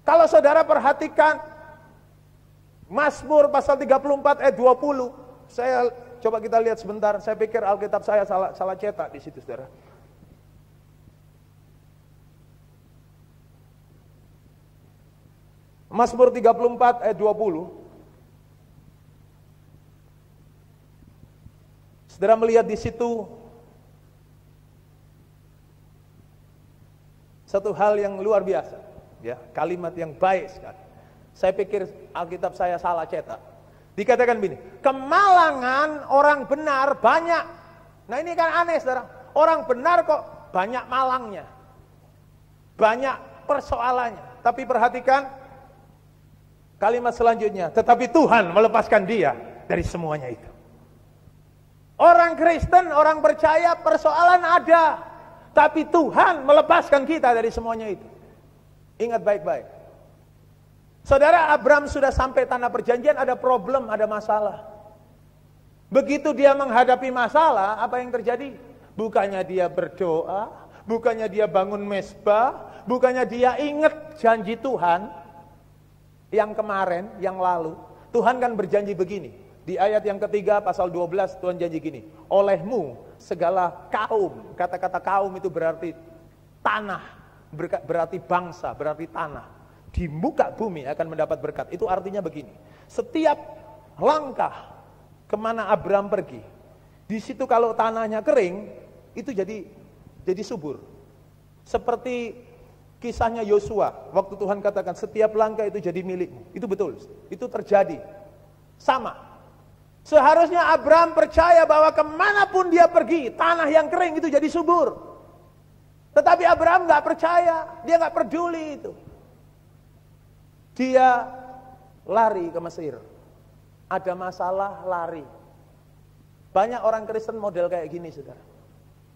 Kalau saudara perhatikan Mazmur pasal 34 ayat 20, saya coba kita lihat sebentar, saya pikir Alkitab saya salah cetak di situ, saudara. Mazmur 34 ayat 20. Saudara melihat di situ satu hal yang luar biasa, ya, kalimat yang baik sekali. Saya pikir Alkitab saya salah cetak. Dikatakan begini, kemalangan orang benar banyak. Nah, ini kan aneh, saudara. Orang benar kok banyak malangnya, banyak persoalannya. Tapi perhatikan kalimat selanjutnya, tetapi Tuhan melepaskan dia dari semuanya itu. Orang Kristen, orang percaya, persoalan ada, tapi Tuhan melepaskan kita dari semuanya itu. Ingat baik-baik. Saudara, Abraham sudah sampai tanah perjanjian, ada problem, ada masalah. Begitu dia menghadapi masalah, apa yang terjadi? Bukannya dia berdoa, bukannya dia bangun mezbah, bukannya dia ingat janji Tuhan yang kemarin, yang lalu. Tuhan kan berjanji begini. Di ayat yang ketiga pasal 12 Tuhan janji gini, olehmu segala kaum, kata-kata kaum itu berarti tanah, berarti bangsa, berarti tanah, di muka bumi akan mendapat berkat. Itu artinya begini, setiap langkah kemana Abraham pergi, di situ kalau tanahnya kering, itu jadi subur. Seperti kisahnya Yosua, waktu Tuhan katakan setiap langkah itu jadi milikmu. Itu betul, itu terjadi. Sama. Seharusnya Abraham percaya bahwa kemanapun dia pergi, tanah yang kering itu jadi subur. Tetapi Abraham gak percaya, dia gak peduli itu. Dia lari ke Mesir. Ada masalah, lari. Banyak orang Kristen model kayak gini, saudara.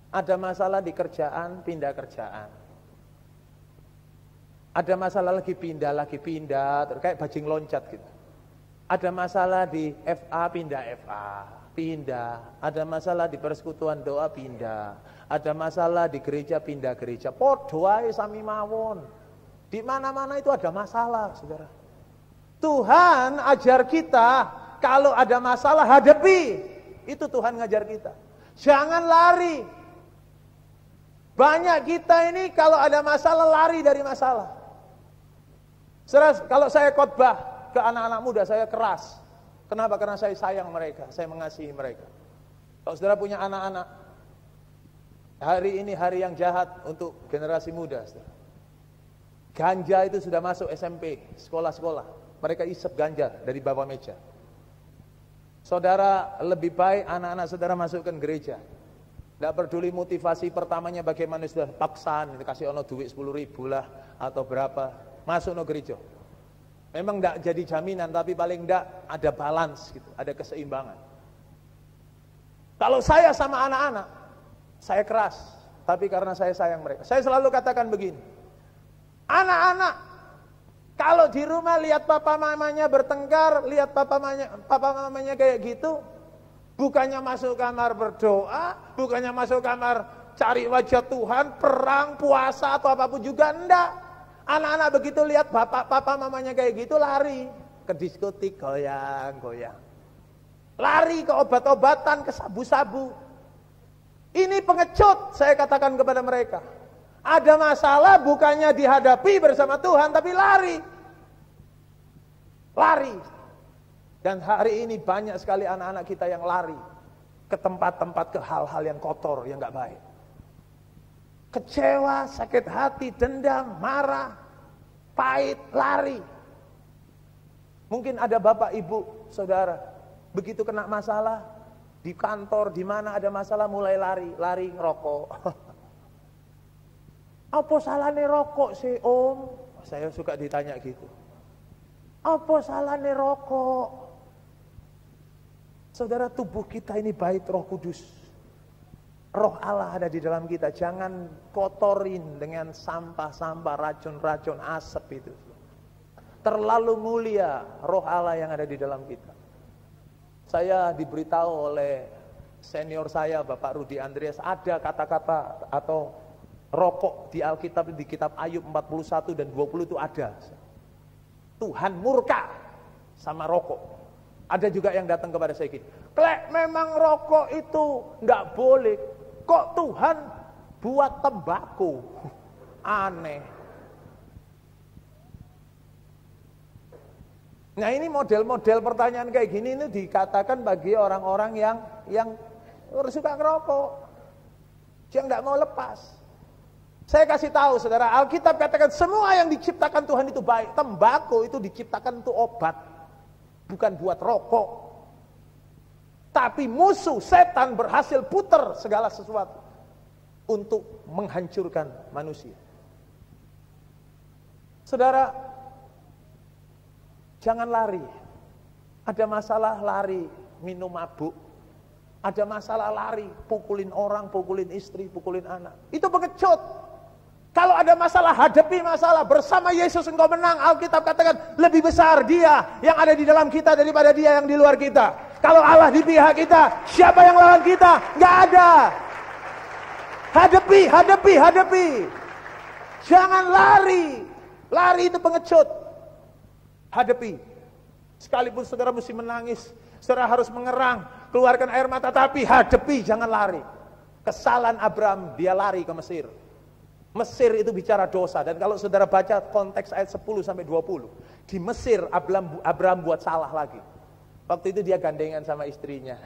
Ada masalah di kerjaan, pindah kerjaan. Ada masalah lagi pindah, terus kayak bajing loncat gitu. Ada masalah di FA, pindah. Ada masalah di persekutuan doa, pindah. Ada masalah di gereja, pindah gereja. Podo ae sami mawon. Di mana-mana itu ada masalah, saudara. Tuhan ajar kita, kalau ada masalah hadapi. Itu Tuhan ngajar kita. Jangan lari. Banyak kita ini kalau ada masalah lari dari masalah. Kalau saya khotbah ke anak-anak muda, saya keras. Kenapa? Karena saya sayang mereka, saya mengasihi mereka. Kalau saudara punya anak-anak, hari ini hari yang jahat untuk generasi muda, saudara. Ganja itu sudah masuk SMP, sekolah-sekolah. Mereka isep ganja dari bawah meja. Saudara, lebih baik anak-anak saudara masukkan gereja. Tidak peduli motivasi pertamanya bagaimana, sudah paksaan, kasih ono duit 10.000 lah atau berapa, masuk no gereja. Memang tidak jadi jaminan, tapi paling tidak ada balance gitu, ada keseimbangan. Kalau saya sama anak-anak, saya keras, tapi karena saya sayang mereka. Saya selalu katakan begini, anak-anak, kalau di rumah lihat papa mamanya bertengkar, lihat papa mamanya kayak gitu, bukannya masuk kamar berdoa, bukannya masuk kamar cari wajah Tuhan, perang, puasa atau apapun juga, enggak. Anak-anak begitu lihat papa mamanya kayak gitu, lari ke diskotik, goyang-goyang. Lari ke obat-obatan, ke sabu-sabu. Ini pengecut, saya katakan kepada mereka. Ada masalah bukannya dihadapi bersama Tuhan, tapi lari. Lari. Dan hari ini banyak sekali anak-anak kita yang lari ke tempat-tempat, ke hal-hal yang kotor, yang gak baik. Kecewa, sakit hati, dendam, marah, pahit, lari. Mungkin ada bapak, ibu, saudara, begitu kena masalah, di kantor, di mana ada masalah, mulai lari ngerokok. Apa salahnya rokok sih om? Saya suka ditanya gitu. Apa salahnya rokok? Saudara, tubuh kita ini bait Roh Kudus. Roh Allah ada di dalam kita. Jangan kotorin dengan sampah-sampah, racun-racun, asap itu. Terlalu mulia Roh Allah yang ada di dalam kita. Saya diberitahu oleh senior saya, Bapak Rudi Andreas, ada kata-kata atau rokok di Alkitab, di kitab Ayub 41 dan 20 itu ada. Tuhan murka sama rokok. Ada juga yang datang kepada saya gini, Klek, memang rokok itu enggak boleh. Kok Tuhan buat tembakau? Aneh. Nah, ini model-model pertanyaan kayak gini ini dikatakan bagi orang-orang yang suka ngerokok, yang enggak mau lepas. Saya kasih tahu saudara, Alkitab katakan semua yang diciptakan Tuhan itu baik. Tembakau itu diciptakan untuk obat, bukan buat rokok. Tapi musuh setan berhasil putar segala sesuatu untuk menghancurkan manusia. Saudara, jangan lari. Ada masalah lari minum mabuk. Ada masalah lari pukulin orang, pukulin istri, pukulin anak. Itu pengecut. Kalau ada masalah, hadapi masalah. Bersama Yesus engkau menang. Alkitab katakan lebih besar Dia yang ada di dalam kita daripada Dia yang di luar kita. Kalau Allah di pihak kita, siapa yang lawan kita? Gak ada. Hadapi. Jangan lari. Lari itu pengecut. Hadapi. Sekalipun saudara mesti menangis, saudara harus mengerang, keluarkan air mata, tapi hadapi, jangan lari. Kesalahan Abraham, dia lari ke Mesir. Mesir itu bicara dosa, dan kalau saudara baca konteks ayat 10 sampai 20, di Mesir Abraham buat salah lagi. Waktu itu dia gandengan sama istrinya.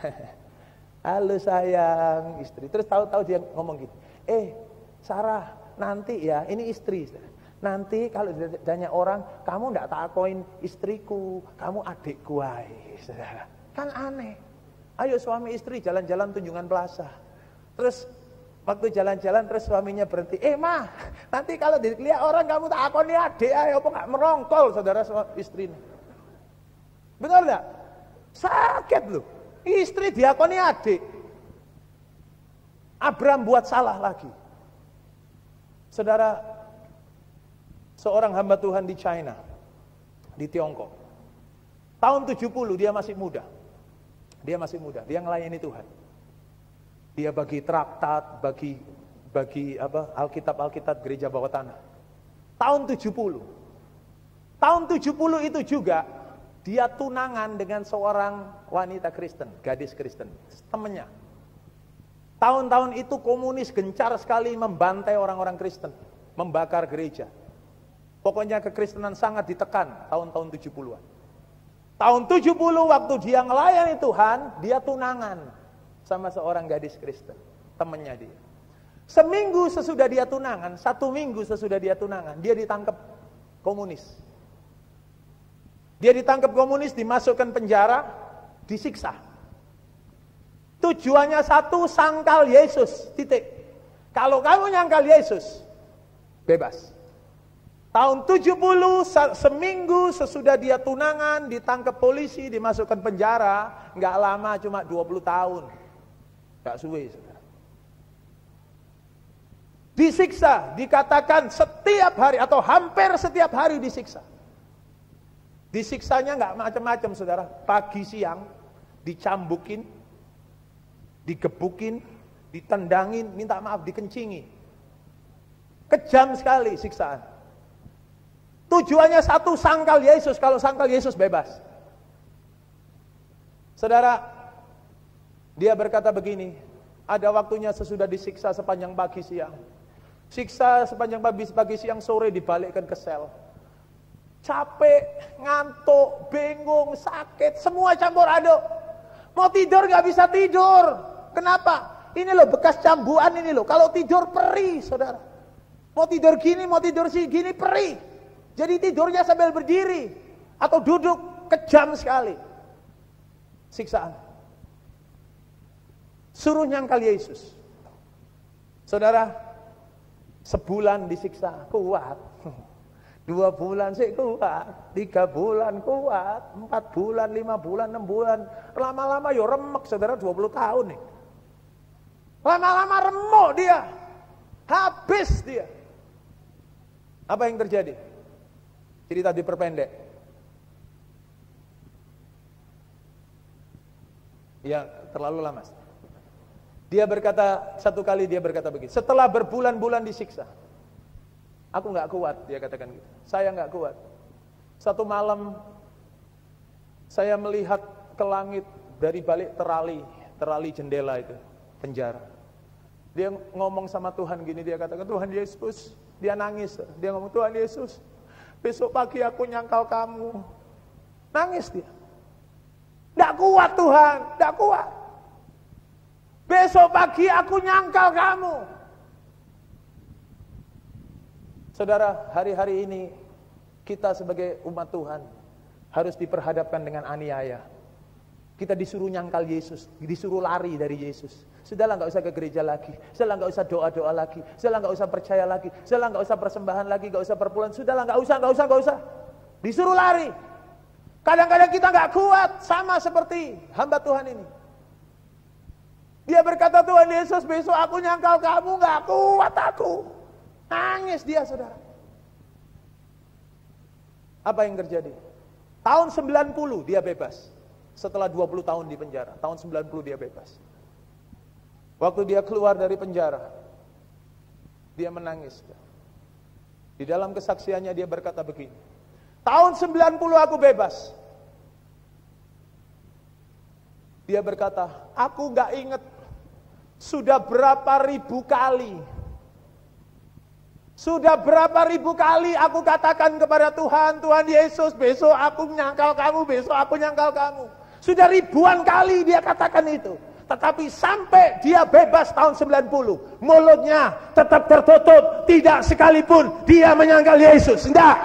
Halo sayang, istri. Terus tahu-tahu dia ngomong gitu. Sarah, nanti ya, ini istri. Nanti kalau ditanya orang, kamu enggak takoin istriku, kamu adikku aja, saudara. Kan aneh. Ayo suami istri jalan-jalan Tunjungan Plaza. Terus waktu jalan-jalan terus suaminya berhenti. Mah, nanti kalau dilihat orang kamu takoni adik ayo, apa enggak merongkol saudara istrinya. Benar enggak? Sakit loh. Istri diakoni adik. Abraham buat salah lagi. Saudara, seorang hamba Tuhan di China, di Tiongkok. Tahun 70 dia masih muda. Dia ngelayani Tuhan. Dia bagi traktat, bagi Alkitab gereja bawah tanah. Tahun 70. Tahun 70 itu juga Dia tunangan dengan seorang wanita Kristen, gadis Kristen, temannya. Tahun-tahun itu komunis gencar sekali membantai orang-orang Kristen, membakar gereja. Pokoknya kekristenan sangat ditekan tahun-tahun 70-an. Tahun 70 waktu dia ngelayani Tuhan, dia tunangan sama seorang gadis Kristen, temannya dia. Seminggu sesudah dia tunangan, 1 minggu sesudah dia tunangan, dia ditangkap komunis. Dia ditangkap komunis, dimasukkan penjara, disiksa. Tujuannya satu, sangkal Yesus, titik. Kalau kamu nyangkal Yesus, bebas. Tahun 70, seminggu sesudah dia tunangan, ditangkap polisi, dimasukkan penjara, nggak lama, cuma 20 tahun. Nggak suwe, saudara. Disiksa, dikatakan setiap hari atau hampir setiap hari disiksa. Disiksanya nggak macam-macam, saudara. Pagi siang dicambukin, digebukin, ditendangin, minta maaf, dikencingi. Kejam sekali siksaan. Tujuannya satu, sangkal Yesus. Kalau sangkal Yesus bebas. Saudara, dia berkata begini, ada waktunya sesudah disiksa sepanjang pagi siang. Siksa sepanjang pagi siang, sore dibalikkan ke sel. Capek, ngantuk, bingung, sakit, semua campur aduk. Mau tidur gak bisa tidur. Kenapa? Ini loh bekas cambuan ini loh. Kalau tidur perih, saudara. Mau tidur gini, mau tidur gini, perih. Jadi tidurnya sambil berdiri atau duduk, kejam sekali. Siksaan. Suruh nyangkal Yesus. Saudara, sebulan disiksa, kuat. 2 bulan sih kuat, 3 bulan kuat, 4 bulan, 5 bulan, 6 bulan. Lama-lama yo remek, saudara, 20 tahun nih. Lama-lama remuk dia. Habis dia. Apa yang terjadi? Cerita diperpendek. Ya, terlalu lama. Dia berkata, satu kali dia berkata begini, setelah berbulan-bulan disiksa, aku gak kuat, dia katakan gitu. Saya gak kuat. Satu malam, saya melihat ke langit dari balik terali jendela itu, penjara. Dia ngomong sama Tuhan gini, dia katakan, Tuhan Yesus, dia nangis. Dia ngomong, Tuhan Yesus, besok pagi aku nyangkal kamu. Nangis dia. Gak kuat Tuhan, gak kuat. Besok pagi aku nyangkal kamu. Saudara, hari-hari ini kita sebagai umat Tuhan harus diperhadapkan dengan aniaya. Kita disuruh nyangkal Yesus, disuruh lari dari Yesus. Sudahlah, gak usah ke gereja lagi. Sudahlah, gak usah doa-doa lagi. Sudahlah, gak usah percaya lagi. Sudahlah, gak usah persembahan lagi, gak usah perpuluhan. Sudahlah, gak usah. Disuruh lari. Kadang-kadang kita gak kuat, sama seperti hamba Tuhan ini. Dia berkata, Tuhan Yesus, besok aku nyangkal kamu, gak kuat aku. Nangis dia, saudara. Apa yang terjadi? Tahun 90 dia bebas. Setelah 20 tahun di penjara, tahun 90 dia bebas. Waktu dia keluar dari penjara, dia menangis. Di dalam kesaksiannya dia berkata begini, tahun 90 aku bebas. Dia berkata, aku gak ingat sudah berapa ribu kali aku katakan kepada Tuhan, Tuhan Yesus, besok aku nyangkal kamu, besok aku nyangkal kamu. Sudah ribuan kali dia katakan itu. Tetapi sampai dia bebas tahun 90, mulutnya tetap tertutup, tidak sekalipun dia menyangkal Yesus. Enggak.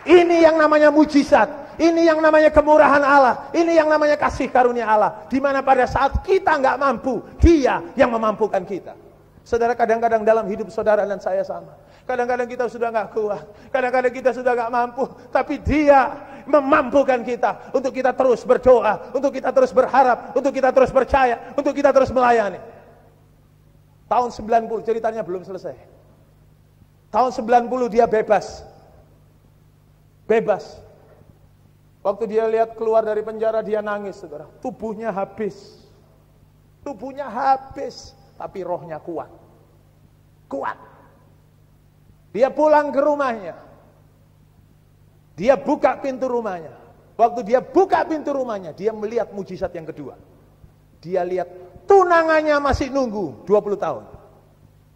Ini yang namanya mujizat. Ini yang namanya kemurahan Allah. Ini yang namanya kasih karunia Allah. Di mana pada saat kita nggak mampu, Dia yang memampukan kita. Saudara, kadang-kadang dalam hidup saudara dan saya sama. Kadang-kadang kita sudah nggak kuat. Kadang-kadang kita sudah nggak mampu. Tapi Dia memampukan kita. Untuk kita terus berdoa. Untuk kita terus berharap. Untuk kita terus percaya. Untuk kita terus melayani. Tahun 90, ceritanya belum selesai. Tahun 90 dia bebas. Waktu dia lihat keluar dari penjara, dia nangis, saudara. Tubuhnya habis, tapi rohnya kuat. Dia pulang ke rumahnya. Dia buka pintu rumahnya. Waktu dia buka pintu rumahnya, dia melihat mujizat yang kedua. Dia lihat tunangannya masih nunggu 20 tahun.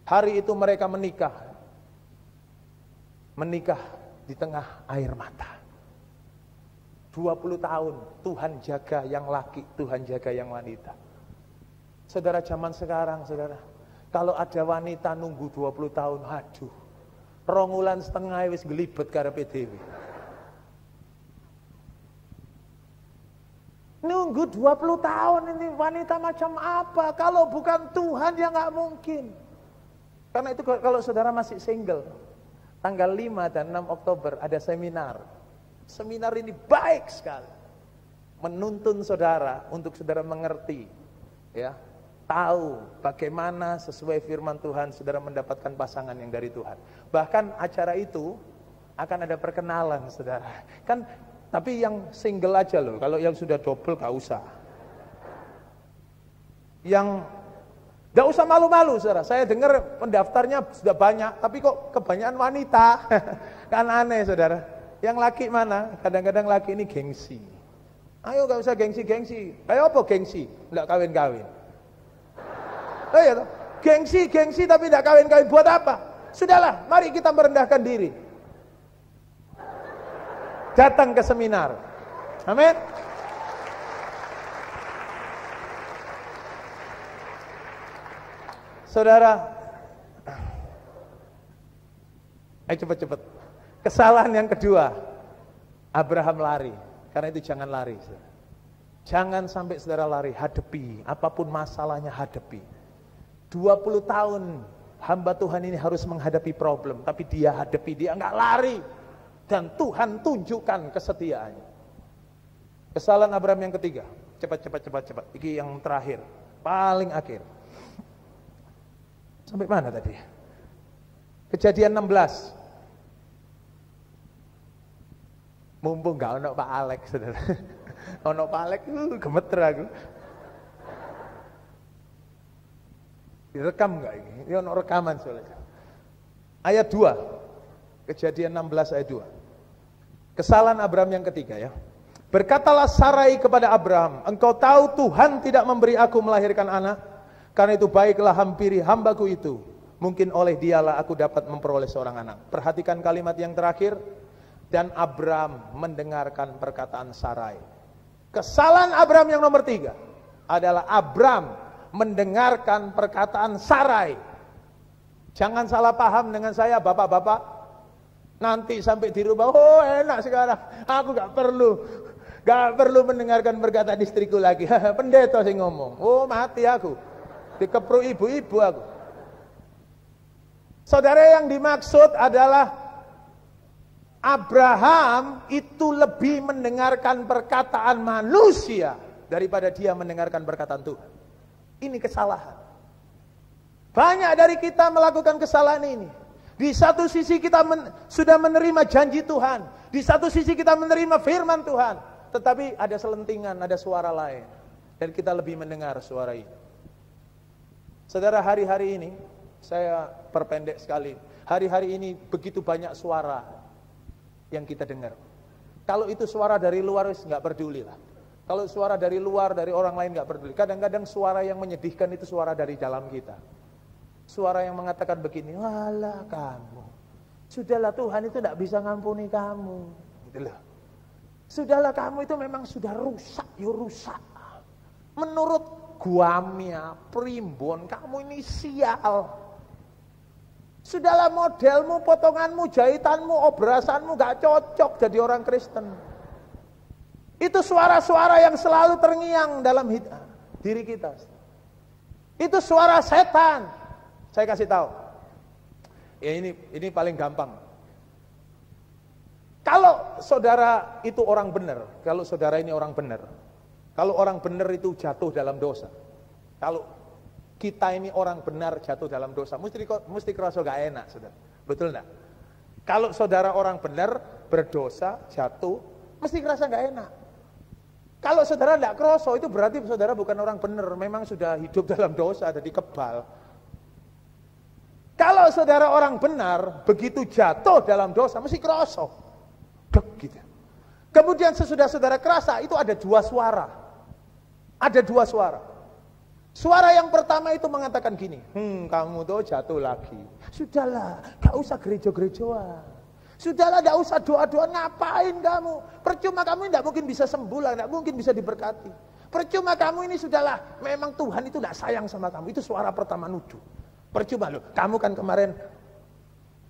Hari itu mereka menikah. Menikah di tengah air mata. 20 tahun Tuhan jaga yang laki, Tuhan jaga yang wanita. Saudara, zaman sekarang, saudara, kalau ada wanita nunggu 20 tahun, aduh, 2 bulan setengah wis gelibet karepe dhewe. Nunggu 20 tahun ini wanita macam apa? Kalau bukan Tuhan ya nggak mungkin. Karena itu kalau saudara masih single, tanggal 5 dan 6 Oktober ada seminar. Seminar ini baik sekali. Menuntun saudara untuk saudara mengerti, ya, tahu bagaimana sesuai firman Tuhan saudara mendapatkan pasangan yang dari Tuhan. Bahkan acara itu akan ada perkenalan, saudara. Kan tapi yang single aja loh, kalau yang sudah double gak usah. Yang gak usah malu-malu, saudara. Saya dengar pendaftarnya sudah banyak, tapi kok kebanyakan wanita. Kan aneh, saudara. Yang laki mana? Kadang-kadang laki ini gengsi. Ayo gak usah gengsi-gengsi. Kayak apa gengsi? Nggak kawin-kawin. Oh iya toh? Gengsi tapi nggak kawin-kawin. Buat apa? Sudahlah, mari kita merendahkan diri. Datang ke seminar. Amin. Saudara, ayo cepat-cepat. Kesalahan yang kedua, Abraham lari. Karena itu jangan lari, saudara. Jangan sampai saudara lari, hadapi. Apapun masalahnya, hadapi. 20 tahun hamba Tuhan ini harus menghadapi problem, tapi dia hadapi, dia enggak lari. Dan Tuhan tunjukkan kesetiaannya. Kesalahan Abraham yang ketiga. Cepat. Ini yang terakhir, paling akhir. Sampai mana tadi? Kejadian 16. Mumpung gak ono Pak Alex, saudara. Ono Pak Alex, gemeter aku. Direkam gak ini? Ini ono rekaman soalnya. Ayat 2. Kejadian 16 ayat 2. Kesalahan Abraham yang ketiga ya. Berkatalah Sarai kepada Abraham, engkau tahu Tuhan tidak memberi aku melahirkan anak, karena itu baiklah hampiri hambaku itu. Mungkin oleh dialah aku dapat memperoleh seorang anak. Perhatikan kalimat yang terakhir. Dan Abraham mendengarkan perkataan Sarai. Kesalahan Abraham yang nomor 3 adalah Abraham mendengarkan perkataan Sarai. Jangan salah paham dengan saya bapak-bapak. Nanti sampai di rumah, oh enak sekarang, aku gak perlu mendengarkan perkataan istriku lagi. Pendeta sih ngomong, oh mati aku, dikepruk ibu-ibu aku. Saudara, yang dimaksud adalah Abraham itu lebih mendengarkan perkataan manusia daripada dia mendengarkan perkataan Tuhan. Ini kesalahan. Banyak dari kita melakukan kesalahan ini. Di satu sisi kita sudah menerima janji Tuhan. Di satu sisi kita menerima firman Tuhan. Tetapi ada selentingan, ada suara lain. Dan kita lebih mendengar suara ini. Saudara, hari-hari ini, saya perpendek sekali. Hari-hari ini begitu banyak suara yang kita dengar. Kalau itu suara dari luar, nggak peduli lah. Kalau suara dari luar, dari orang lain nggak peduli. Kadang-kadang suara yang menyedihkan itu suara dari dalam kita. Suara yang mengatakan begini, walah kamu, sudahlah Tuhan itu tidak bisa ngampuni kamu. Gitu loh. Sudahlah kamu itu memang sudah rusak, rusak. Menurut guamnya, primbon, kamu ini sial. Sudahlah modelmu, potonganmu, jahitanmu, obrasanmu gak cocok jadi orang Kristen. Itu suara-suara yang selalu terngiang dalam diri kita. Itu suara setan. Saya kasih tahu. Ya ini paling gampang. Kalau saudara itu orang benar, kalau saudara ini orang benar, kalau orang benar itu jatuh dalam dosa. Kalau kita ini orang benar jatuh dalam dosa, mesti kerasa gak enak, saudara. Betul enggak? Kalau saudara orang benar berdosa, jatuh, mesti kerasa gak enak. Kalau saudara enggak kerasa, itu berarti saudara bukan orang benar, memang sudah hidup dalam dosa, jadi kebal. Kalau saudara orang benar, begitu jatuh dalam dosa, mesti kerasa. dek gitu. Kemudian sesudah saudara kerasa itu ada dua suara. Ada dua suara. Suara yang pertama itu mengatakan gini, kamu tuh jatuh lagi. Sudahlah, gak usah gereja-gerejaan. Sudahlah, gak usah doa-doa, ngapain kamu? Percuma kamu tidak mungkin bisa sembuh lah, tidak mungkin bisa diberkati. Percuma kamu ini sudahlah, memang Tuhan itu tidak sayang sama kamu. Itu suara pertama nuduh. Percuma loh, kamu kan kemarin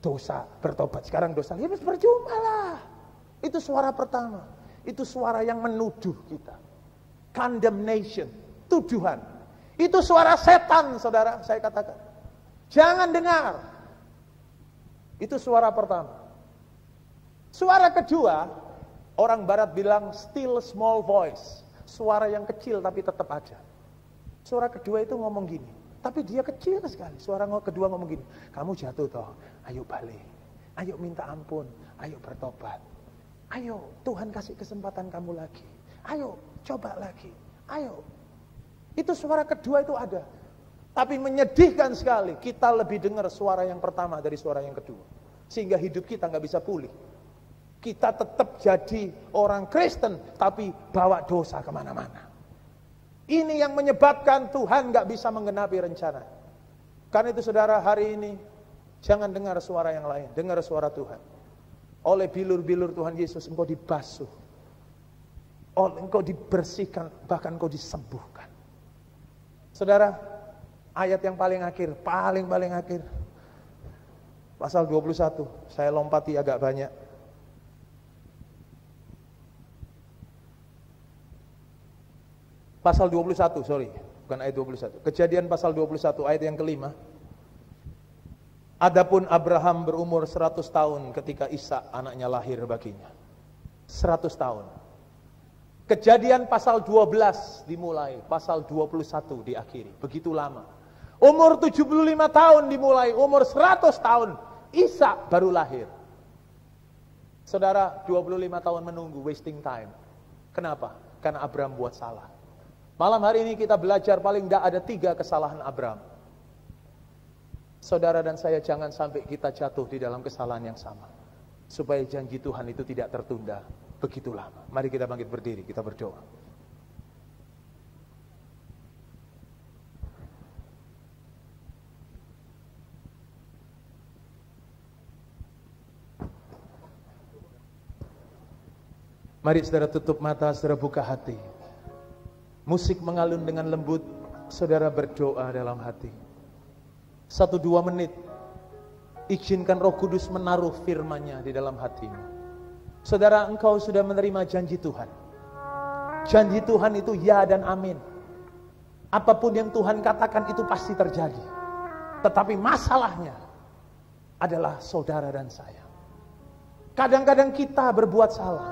dosa, bertobat, sekarang dosa. Ya percuma lah. Itu suara pertama. Itu suara yang menuduh kita. Condemnation, tuduhan. Itu suara setan, saudara, saya katakan. Jangan dengar. Itu suara pertama. Suara kedua, orang barat bilang still small voice. Suara yang kecil tapi tetap ada. Suara kedua itu ngomong gini, tapi dia kecil sekali. Suara kedua ngomong gini, kamu jatuh toh, ayo balik. Ayo minta ampun, ayo bertobat. Ayo, Tuhan kasih kesempatan kamu lagi. Ayo, coba lagi. Ayo. Itu suara kedua itu ada. Tapi menyedihkan sekali, kita lebih dengar suara yang pertama dari suara yang kedua. Sehingga hidup kita gak bisa pulih. Kita tetap jadi orang Kristen, tapi bawa dosa kemana-mana. Ini yang menyebabkan Tuhan gak bisa menggenapi rencana. Karena itu saudara, hari ini jangan dengar suara yang lain, dengar suara Tuhan. Oleh bilur-bilur Tuhan Yesus engkau dibasuh, engkau dibersihkan, bahkan engkau disembuhkan. Saudara, ayat yang paling akhir, paling akhir, pasal 21, saya lompati agak banyak. Pasal 21, sorry, bukan ayat 21. Kejadian pasal 21, ayat yang kelima. Adapun Abraham berumur 100 tahun ketika Ishak anaknya lahir baginya. 100 tahun. Kejadian pasal 12 dimulai, pasal 21 diakhiri. Begitu lama. Umur 75 tahun dimulai, umur 100 tahun Ishak baru lahir. Saudara, 25 tahun menunggu, wasting time. Kenapa? Karena Abraham buat salah. Malam hari ini kita belajar paling tidak ada 3 kesalahan Abraham. Saudara dan saya jangan sampai kita jatuh di dalam kesalahan yang sama. Supaya janji Tuhan itu tidak tertunda begitu lama. Mari kita bangkit berdiri, kita berdoa. Mari saudara tutup mata, saudara buka hati. Musik mengalun dengan lembut, saudara berdoa dalam hati. 1-2 menit, izinkan Roh Kudus menaruh firman-Nya di dalam hatimu. Saudara, engkau sudah menerima janji Tuhan. Janji Tuhan itu ya dan amin. Apapun yang Tuhan katakan itu pasti terjadi. Tetapi masalahnya adalah saudara dan saya. Kadang-kadang kita berbuat salah.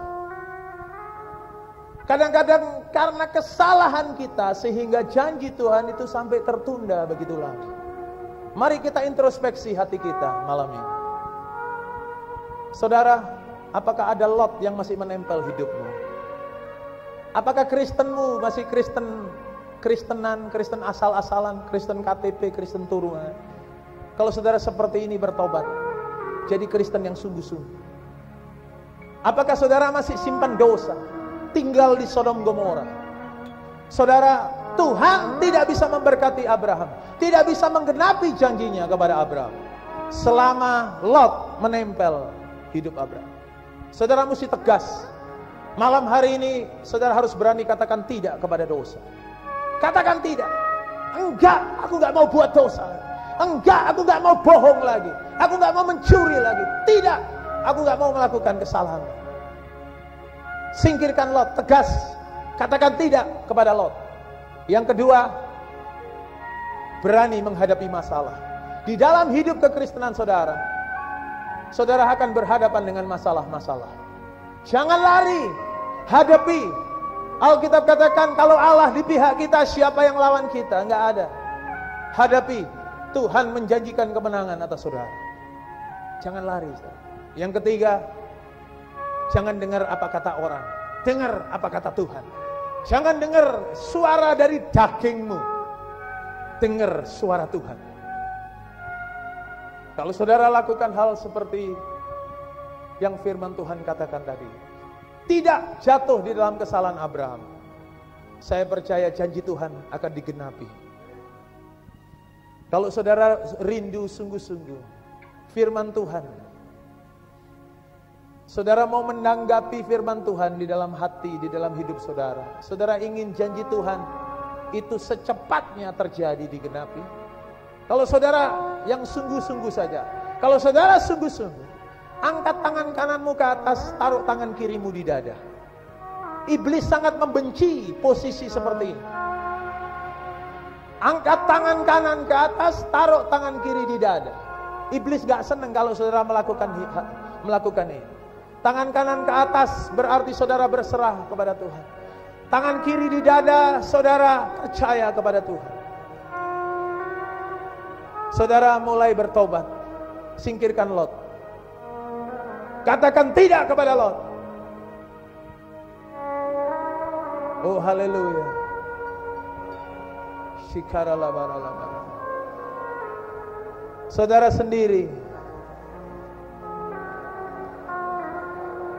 Kadang-kadang karena kesalahan kita sehingga janji Tuhan itu sampai tertunda begitu lama. Mari kita introspeksi hati kita malam ini. Saudara, apakah ada Lot yang masih menempel hidupmu? Apakah Kristenmu masih Kristen asal-asalan, Kristen KTP, Kristen turunan? Kalau saudara seperti ini bertobat, jadi Kristen yang sungguh-sungguh. Apakah saudara masih simpan dosa, tinggal di Sodom Gomora? Saudara, Tuhan tidak bisa memberkati Abraham, tidak bisa menggenapi janjinya kepada Abraham selama Lot menempel hidup Abraham. Saudara mesti tegas. Malam hari ini saudara harus berani katakan tidak kepada dosa. Katakan tidak. Enggak, aku enggak mau buat dosa. Enggak, aku enggak mau bohong lagi. Aku enggak mau mencuri lagi. Tidak, aku enggak mau melakukan kesalahan. Singkirkan Lot, tegas. Katakan tidak kepada Lot. Yang kedua, berani menghadapi masalah. Di dalam hidup kekristenan saudara, saudara akan berhadapan dengan masalah-masalah. Jangan lari, hadapi. Alkitab katakan kalau Allah di pihak kita, siapa yang lawan kita? Enggak ada. Hadapi. Tuhan menjanjikan kemenangan atas saudara. Jangan lari. Yang ketiga, jangan dengar apa kata orang, dengar apa kata Tuhan. Jangan dengar suara dari dagingmu, dengar suara Tuhan. Kalau saudara lakukan hal seperti yang firman Tuhan katakan tadi. Tidak jatuh di dalam kesalahan Abraham. Saya percaya janji Tuhan akan digenapi. Kalau saudara rindu sungguh-sungguh firman Tuhan, saudara mau menanggapi firman Tuhan di dalam hati, di dalam hidup saudara, saudara ingin janji Tuhan itu secepatnya terjadi digenapi. Kalau saudara yang sungguh-sungguh saja, kalau saudara sungguh-sungguh, angkat tangan kananmu ke atas, taruh tangan kirimu di dada. Iblis sangat membenci posisi seperti ini. Angkat tangan kanan ke atas, taruh tangan kiri di dada. Iblis gak senang kalau saudara melakukan ini. Tangan kanan ke atas berarti saudara berserah kepada Tuhan. Tangan kiri di dada, saudara percaya kepada Tuhan. Saudara mulai bertobat. Singkirkan Lot. Katakan tidak kepada Lot. Oh haleluya. Saudara sendiri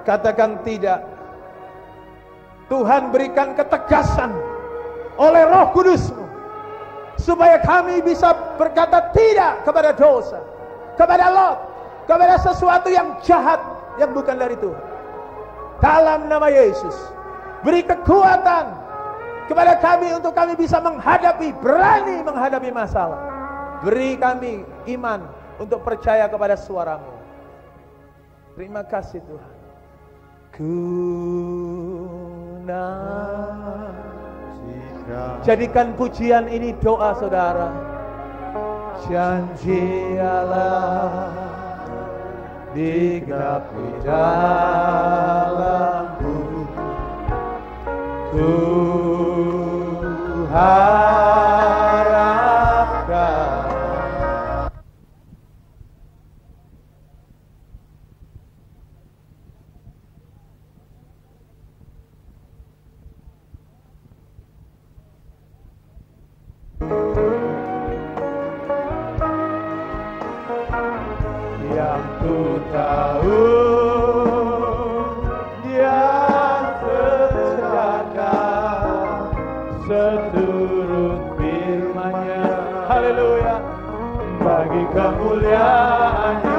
katakan tidak. Tuhan berikan ketegasan oleh Roh Kudus-Mu supaya kami bisa berkata tidak kepada dosa, kepada Lot, kepada sesuatu yang jahat yang bukan dari Tuhan. Dalam nama Yesus, beri kekuatan kepada kami untuk kami bisa berani menghadapi masalah. Beri kami iman untuk percaya kepada suara-Mu. Terima kasih Tuhan. Jadikan pujian ini doa saudara. Janji Allah digenapi dalamku. Harapkan. Yang ku tahu Dia sediakan seturut firman-Nya, haleluya, bagi kemuliaan